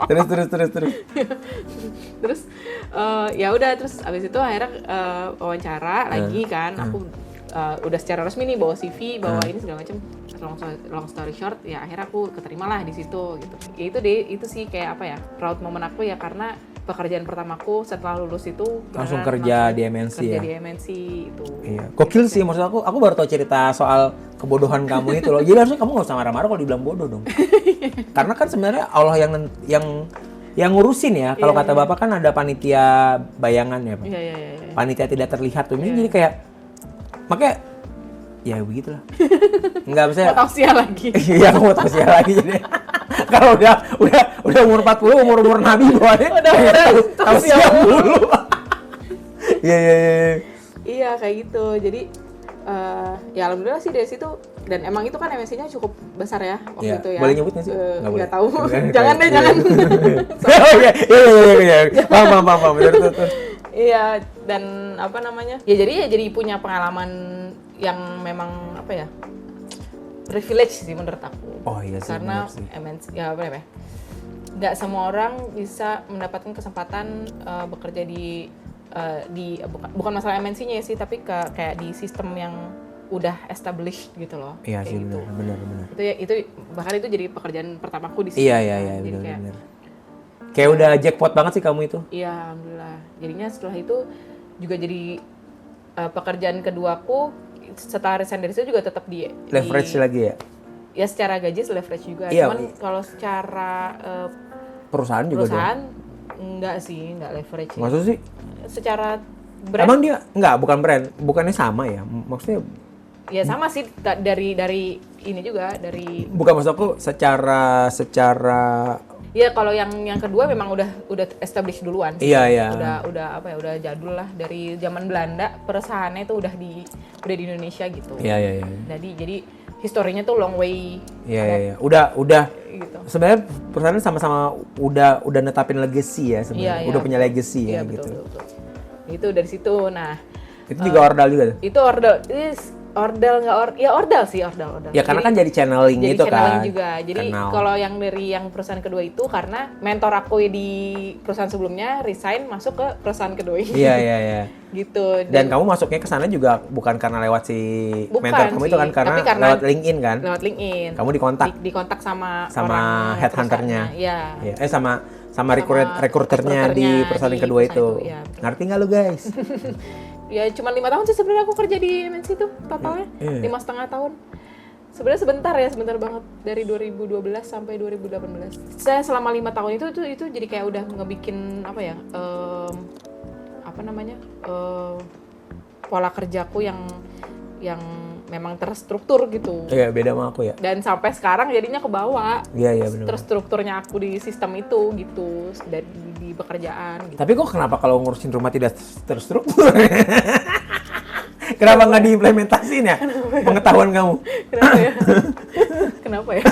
Terus. Terus ya udah, terus abis itu akhirnya wawancara lagi kan. Aku udah secara resmi nih bawa CV, bawa ini segala macam. Long story short, ya akhirnya aku keterima lah di situ gitu. Ya itu sih kayak apa ya, proud moment aku ya, karena pekerjaan pertamaku setelah lulus itu langsung kerja di MNC ya? Kerja di MNC itu. Iya. Gokil sih, maksud aku baru tau cerita soal kebodohan kamu itu loh. Jadi harusnya kamu gak usah marah-marah kalau dibilang bodoh dong. Karena kan sebenarnya Allah yang ngurusin ya. Kalau kata Bapak kan ada panitia bayangan ya Pak. Iya. Panitia tidak terlihat tuh. Ini jadi kayak, makanya ya begitulah. Nggak bisa. Mau tausiah lagi. Iya, mau tausiah lagi jadi. Kalau udah umur 40, umur Nabi bawahnya. Udah tausiah dulu. Iya. Iya kayak gitu. Jadi ya alhamdulillah sih dari situ, dan emang itu kan MNC-nya cukup besar ya waktu itu ya. Boleh nyebut nggak sih? Nggak tahu. Jangan deh, jangan. Iya. Paham. Betul. Iya, dan apa namanya? Ya jadi punya pengalaman yang memang apa ya? Privilege sih menurut aku. Oh iya sih. Karena MNC ya apa ya? Nggak semua orang bisa mendapatkan kesempatan bekerja di bukan masalah MNC-nya sih, tapi kayak di sistem yang udah established gitu loh. Iya sih, gitu. benar. Itu bahkan itu jadi pekerjaan pertamaku di sini. Iya, benar. Kayak udah jackpot banget sih kamu itu. Iya, alhamdulillah. Jadinya setelah itu juga jadi pekerjaan keduaku, setelah resign dari situ juga tetap di leverage lagi ya? Ya secara gaji leverage juga. Iya, cuman kalau secara perusahaan juga enggak sih, enggak leverage. Maksud sih? Secara brand. Emang dia bukan brand, bukannya sama ya? Maksudnya ya sama sih, dari ini juga, dari bukan, maksud aku secara ya kalau yang kedua memang udah established duluan sih. Iya. Udah apa ya, udah jadul lah, dari zaman Belanda perusahaannya itu udah di Indonesia gitu. Iya. Jadi historinya tuh long way. Iya. Udah gitu. Sebenarnya perusahaan sama-sama udah netapin legacy ya sebenarnya. Iya. Udah punya legacy ya betul, gitu. Betul. Itu dari situ. Nah, itu juga ordal juga tuh? Itu ordal sih. Ya karena kan jadi channeling itu kan. Channeling juga. Jadi kalau yang dari yang perusahaan kedua itu, karena mentor aku di perusahaan sebelumnya resign masuk ke perusahaan kedua ini. Iya. Gitu. Dan kamu masuknya ke sana juga bukan karena lewat mentor kamu itu kan, karena lewat LinkedIn kan? Lewat LinkedIn. Kamu dikontak? Dikontak sama headhunternya. Iya. Sama rekruternya di perusahaan yang kedua itu. Ya, ngerti nggak lu guys? Ya cuma 5 tahun sih sebenarnya aku kerja di MNC itu totalnya. 5,5 tahun. Sebenarnya sebentar banget, dari 2012 sampai 2018. Saya selama 5 tahun itu jadi kayak udah ngebikin apa ya? pola kerjaku yang memang terstruktur gitu. Iya, beda sama aku ya. Dan sampai sekarang jadinya kebawa. Iya benar. Terstrukturnya aku di sistem itu gitu, dari di pekerjaan gitu. Tapi kok kenapa kalau ngurusin rumah tidak terstruktur? Kenapa nggak diimplementasiin ya pengetahuan kamu? Kenapa ya? Kenapa ya?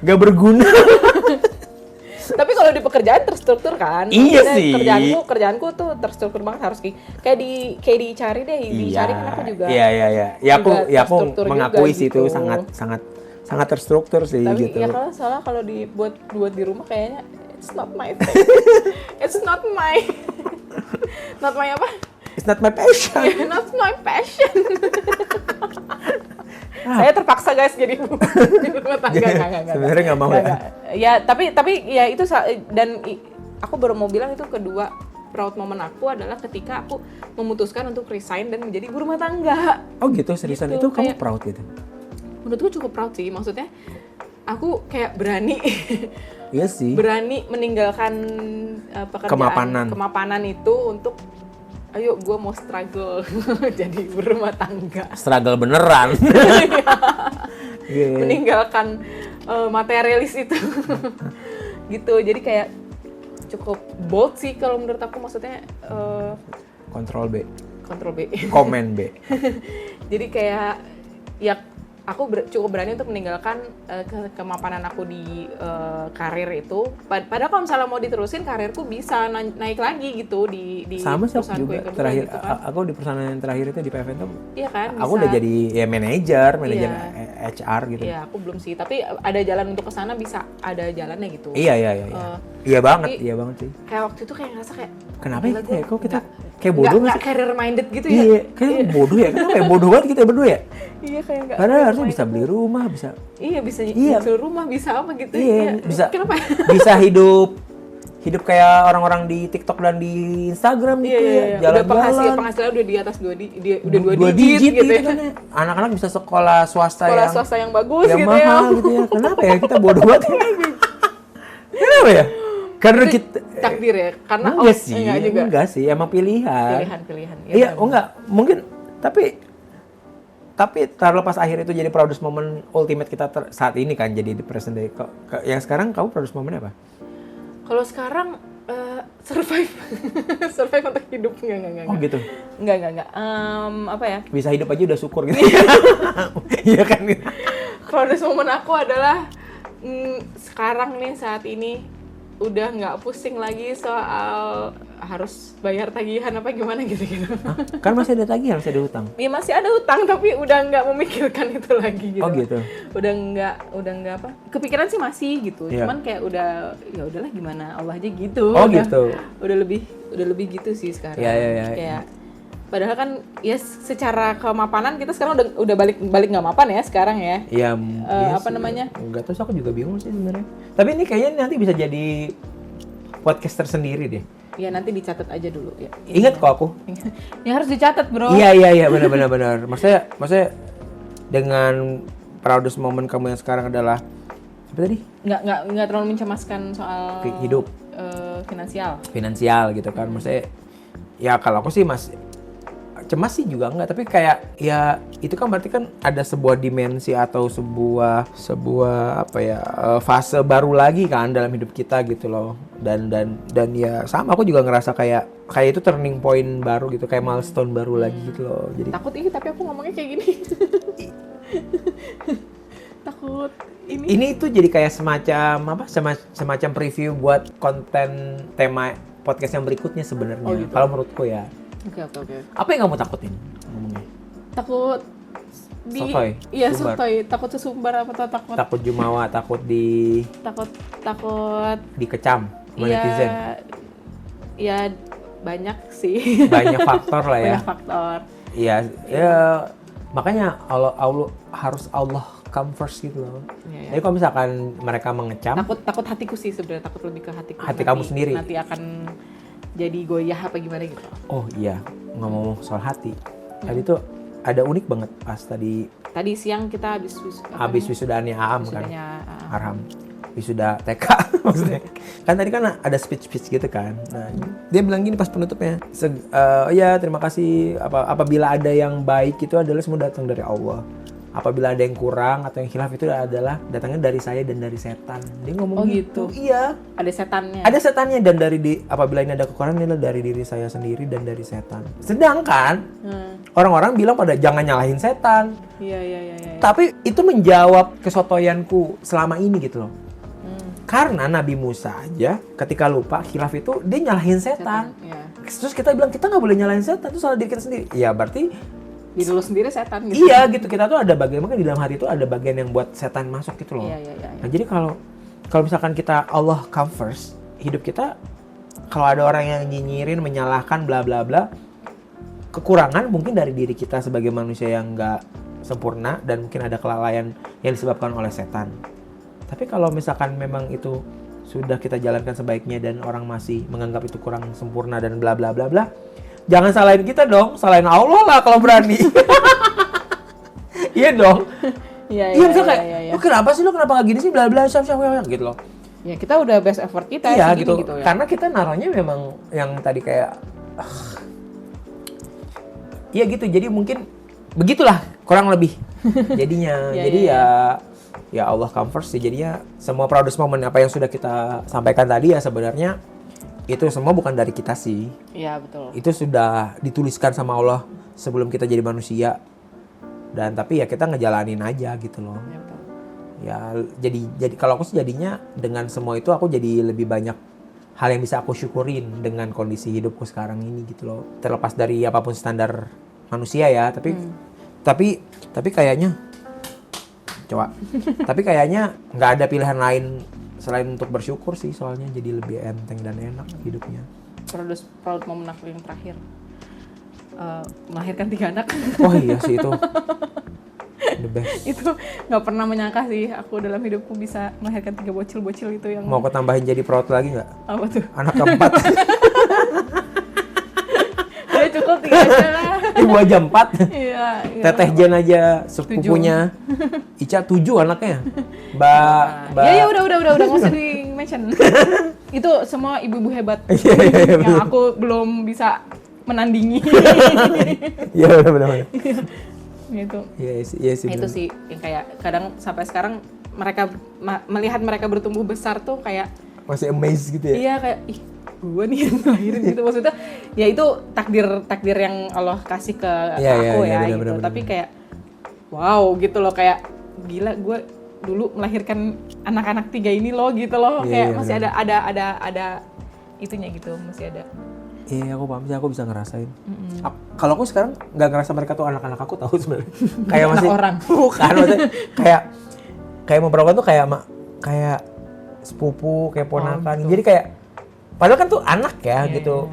Nggak berguna. Tapi kalau di pekerjaan terstruktur kan? Iya Maksudnya sih. Kerjaanku tuh terstruktur banget, harus kayak dicari deh, dicari kan aku juga. Iya. Ya aku terstruktur mengakui juga sih gitu. itu sangat terstruktur sih Tapi gitu. ya kalau dibuat di rumah kayaknya it's not my thing. It's not my apa? It's not my passion. Yeah, not my passion. Saya terpaksa guys jadi ibu rumah tangga. Enggak. Sebenarnya nggak mau ya. Ya, tapi ya itu dan aku baru mau bilang itu kedua proud moment aku adalah ketika aku memutuskan untuk resign dan menjadi ibu rumah tangga. Oh gitu, seriusan Gitu, itu kamu kayak- proud gitu? Menurutku cukup proud sih, maksudnya aku kayak berani Iya sih. berani meninggalkan pekerjaan kemapanan itu untuk ayo gue mau struggle jadi ibu rumah tangga. Struggle beneran. Iya. Meninggalkan materialis itu. Gitu, jadi kayak cukup bold sih kalau menurut aku, maksudnya Kontrol B, kontrol B. komen B. Jadi kayak ya aku cukup berani untuk meninggalkan kemapanan aku di karir itu. Padahal kalau misalnya mau diterusin karirku bisa naik lagi gitu di Sama sih aku perusahaanku juga yang kedua terakhir, gitu kan. aku di perusahaan yang terakhir itu di PVN tuh Iya kan? aku bisa. udah jadi ya manajer Iya. HR gitu. Iya, aku belum sih, tapi ada jalan untuk ke sana, bisa ada jalannya gitu. Iya. Iya banget sih. Kayak waktu itu kayak ngerasa kayak Kenapa gila, ya? gua Kok kita nggak- kayak bodoh nggak nggak sih? career minded gitu ya? Iya, kayak bodoh ya. Kenapa ya bodoh banget kita berdua ya? Iya kayak nggak. Padahal harusnya career bisa beli rumah, bisa minded. Iya bisa Iya. nyicil rumah, bisa apa gitu. iya, bisa Kenapa? bisa hidup kayak orang-orang di TikTok dan di Instagram gitu ya. Udah Jalan-jalan. penghasilan udah di atas dua Dua digit gitu ya. kan ya. Anak-anak bisa sekolah swasta Sekolah yang swasta yang bagus yang gitu ya. mahal gitu ya. Kenapa ya kita bodoh banget? Kenapa ya? Karena Itu kita takdir ya, karena enggak sih, enggak juga. enggak sih, emang pilihan. Pilihan. Iya, benar. enggak, mungkin tapi taruh pas akhir itu jadi proudest moment ultimate kita saat ini kan, jadi di present day. Yang sekarang kamu proudest moment apa? Kalau sekarang survive survive untuk hidup enggak. Oh gitu. Enggak. Apa ya? Bisa hidup aja udah syukur gitu. Iya kan? Proudest moment aku adalah sekarang nih, saat ini udah nggak pusing lagi soal harus bayar tagihan apa gimana gitu. Hah? Kan masih ada tagihan, masih ada hutang. Ya masih ada utang tapi udah nggak memikirkan itu lagi gitu. Oh gitu. Udah nggak apa? Kepikiran sih masih gitu. Iya. Cuman kayak ya udahlah gimana Allah aja gitu. Oh Udah- gitu. Udah lebih gitu sih sekarang. Iya. Kayak padahal kan ya secara kemapanan kita sekarang udah balik nggak mapan ya sekarang ya. Iya. Apa namanya? Enggak tahu sih, aku juga bingung sih sebenarnya. Tapi ini kayaknya nanti bisa jadi podcast tersendiri deh. Ya nanti dicatat aja dulu ya. Ingat kok aku. Ya harus dicatat bro. Iya benar. Maksudnya dengan proudest moment kamu yang sekarang adalah apa tadi? Nggak terlalu mencemaskan soal Hidup. Finansial Gitu kan. Maksudnya ya kalau aku sih cemas sih juga enggak, tapi kayak ya itu kan berarti kan ada sebuah dimensi atau sebuah apa ya fase baru lagi kan dalam hidup kita gitu loh. Dan ya sama, aku juga ngerasa kayak itu turning point baru gitu, kayak milestone baru lagi gitu loh. Jadi takut tapi aku ngomongnya kayak gini. Takut ini itu jadi kayak semacam preview buat konten tema podcast yang berikutnya sebenarnya. Oh, gitu. Kalau menurutku ya. Oke. Apa yang kamu takutin ngomongnya? Takut Sotoy, iya sumbar. sotoy, takut sesumbar apa tuh, Takut jumawa, takut takut dikecam sama netizen. ya banyak sih. Banyak faktor lah ya. Banyak faktor. Iya, ya makanya Allah harus Allah come first gitu loh. Iya. Jadi kalau misalkan mereka mengecam, Takut hatiku sih sebenarnya, takut lebih ke hatiku. Hati kamu sendiri. Nanti akan jadi goyah apa gimana gitu. oh iya, ngomong soal hati. Tadi tuh ada unik banget pas tadi Tadi siang kita habis wisudaannya Aam kan. wisudanya, Arham. wisuda TK maksudnya. Kan tadi kan ada speech gitu kan. Nah, dia bilang gini pas penutupnya, ya terima kasih, apabila ada yang baik itu adalah semua datang dari Allah. Apabila ada yang kurang atau yang khilaf itu adalah datangnya dari saya dan dari setan. Dia ngomong gitu. Iya. Ada setannya. Ada setannya, dan apabila ini ada kekurangan, ini adalah dari diri saya sendiri dan dari setan. Sedangkan orang-orang bilang pada jangan nyalahin setan. Iya. Tapi itu menjawab kesotoyanku selama ini gitu loh. Karena Nabi Musa aja ketika lupa khilaf itu dia nyalahin setan. Iya. Terus kita bilang kita nggak boleh nyalahin setan, itu salah diri kita sendiri. Ya berarti diri lu sendiri setan gitu. Iya gitu, kita tuh ada bagian, makanya di dalam hati itu ada bagian yang buat setan masuk gitu loh. Iya. Nah jadi kalau misalkan kita Allah come first, hidup kita kalau ada orang yang nyinyirin, menyalahkan, bla bla bla, kekurangan mungkin dari diri kita sebagai manusia yang nggak sempurna dan mungkin ada kelalaian yang disebabkan oleh setan. Tapi kalau misalkan memang itu sudah kita jalankan sebaiknya dan orang masih menganggap itu kurang sempurna dan bla bla bla bla, jangan salahin kita dong, salahin Allah lah kalau berani. Iya dong. Iya. Misalnya kayak, lu kenapa sih, lu kenapa gak gini sih, bla bla, siap gitu loh. Ya kita udah best effort kita iya segini gitu ya. Karena kita naruhnya memang yang tadi kayak, iya gitu, jadi mungkin begitulah kurang lebih jadinya. Jadi ya Allah come first sih, jadinya semua proudest moment apa yang sudah kita sampaikan tadi ya sebenarnya itu semua bukan dari kita sih. Iya betul. Itu sudah dituliskan sama Allah sebelum kita jadi manusia. Dan tapi ya kita ngejalanin aja gitu loh. Iya betul. Ya jadi kalau aku sih jadinya dengan semua itu aku jadi lebih banyak hal yang bisa aku syukurin dengan kondisi hidupku sekarang ini gitu loh. Terlepas dari apapun standar manusia ya, tapi kayaknya tapi kayaknya nggak ada pilihan lain selain untuk bersyukur sih, soalnya jadi lebih enteng dan enak hidupnya. Proud moment aku yang terakhir melahirkan 3 anak. Oh iya sih itu the best. Itu nggak pernah menyangka sih aku dalam hidupku bisa melahirkan 3 bocil itu yang. Mau aku tambahin jadi proud lagi nggak? Apa tuh? Anak keempat. Udah cukup 3 aja lah. Ibu aja 4. Iya. Teteh Jen aja sepupunya. Ica 7 anaknya. Ya udah nggak usah di mention. Itu semua ibu-ibu hebat yang aku belum bisa menandingi. Iya benar. Gitu. Iya sih. Itu sih yang kayak kadang sampai sekarang mereka melihat mereka bertumbuh besar tuh kayak masih amazed gitu ya. Iya kayak ih gue nih yang ngelahirin gitu, maksudnya ya itu takdir yang Allah kasih ke aku ya gitu. Bener. Tapi kayak wow gitu loh, kayak gila gue dulu melahirkan anak-anak 3 ini loh gitu loh. Kayak masih ada itunya gitu, masih ada. Iya, aku paham sih, aku bisa ngerasain. Kalau aku sekarang nggak ngerasa mereka tuh anak-anak aku, tahu sebenarnya. Kayak masih orang. Bukan, maksudnya kayak memperlakukan tuh kayak sepupu, kayak ponakan. Jadi kayak padahal kan tuh anak ya gitu.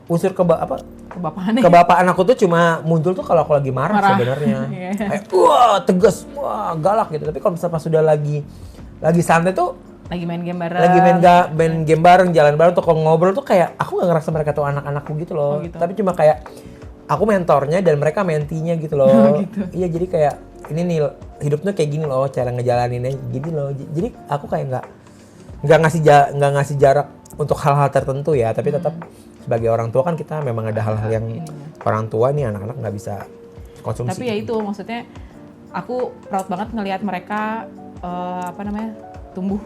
Unsur kebapaan aku tuh cuma muncul tuh kalau aku lagi marah. Sebenarnya. Kayak wah, tegas, wah, galak gitu. Tapi kalau misalnya pas sudah lagi santai tuh lagi main game bareng, jalan bareng tuh, kalau ngobrol tuh kayak aku nggak ngerasa mereka tuh anak-anakku gitu loh. gitu. Tapi cuma kayak aku mentornya dan mereka mentinya gitu loh. Gitu. Iya, jadi kayak ini nih hidupnya kayak gini loh, cara ngejalaninnya gini loh. Jadi aku kayak nggak ngasih jarak untuk hal-hal tertentu ya, tapi tetap sebagai orang tua kan kita memang ada hal-hal yang orang tua nih anak-anak nggak bisa konsumsi. Tapi ya itu maksudnya aku proud banget ngelihat mereka tumbuh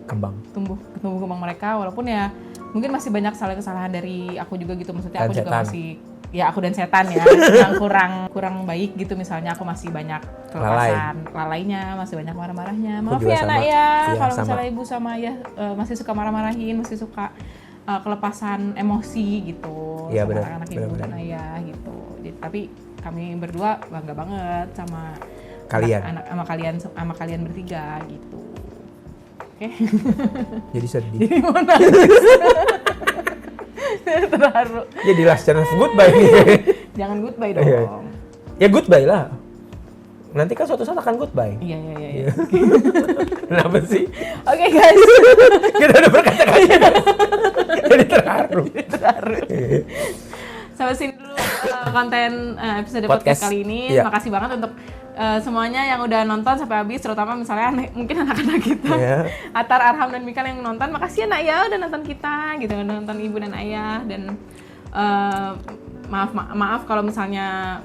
kembang mereka, walaupun ya mungkin masih banyak kesalahan dari aku juga gitu, maksudnya aku juga masih aku dan setan ya yang kurang baik gitu, misalnya aku masih banyak lalainya, masih banyak marah-marahnya. Maaf ya nak ya, kalau misalnya ibu sama ayah masih suka marah-marahin, masih suka kelepasan emosi gitu sama anak-anak ibu dan ayah gitu. Jadi, tapi kami berdua bangga banget sama kalian sama kalian bertiga gitu. Oke. Jadi sedih. Jadi mau terharu. Jadi last chance goodbye nih. Jangan goodbye dong. Ya goodbye lah. Nanti kan suatu saat akan goodbye. Iya. Kenapa sih? Oke, guys. Kita udah berkata-kata. Jadi terharu. Sampai sini dulu konten episode Podcast. podcast kali ini. Iya. Makasih banget untuk semuanya yang udah nonton sampai habis, terutama misalnya mungkin anak-anak kita. Iya. Atar, Arham, dan Mikal yang nonton. Makasih ya Nak ya udah nonton kita gitu, udah nonton ibu dan ayah. Dan maaf kalau misalnya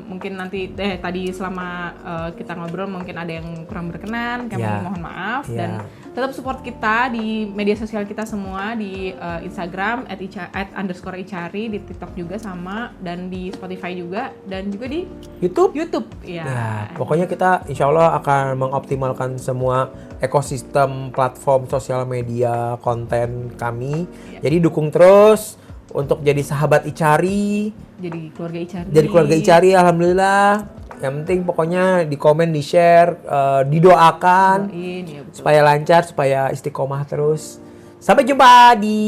mungkin nanti tadi selama kita ngobrol mungkin ada yang kurang berkenan, kami mohon maaf. Dan tetap support kita di media sosial kita semua, di Instagram @_icari, di TikTok juga sama, dan di Spotify juga, dan juga di YouTube. Ya, pokoknya kita insya Allah akan mengoptimalkan semua ekosistem platform sosial media konten kami. Jadi dukung terus untuk jadi sahabat Icari, jadi keluarga Icari, alhamdulillah. Yang penting pokoknya di komen, di share, didoakan supaya lancar, supaya istiqomah terus. Sampai jumpa di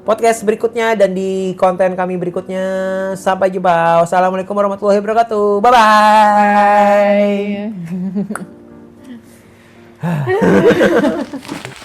podcast berikutnya dan di konten kami berikutnya. Sampai jumpa. Wassalamualaikum warahmatullahi wabarakatuh. Bye bye.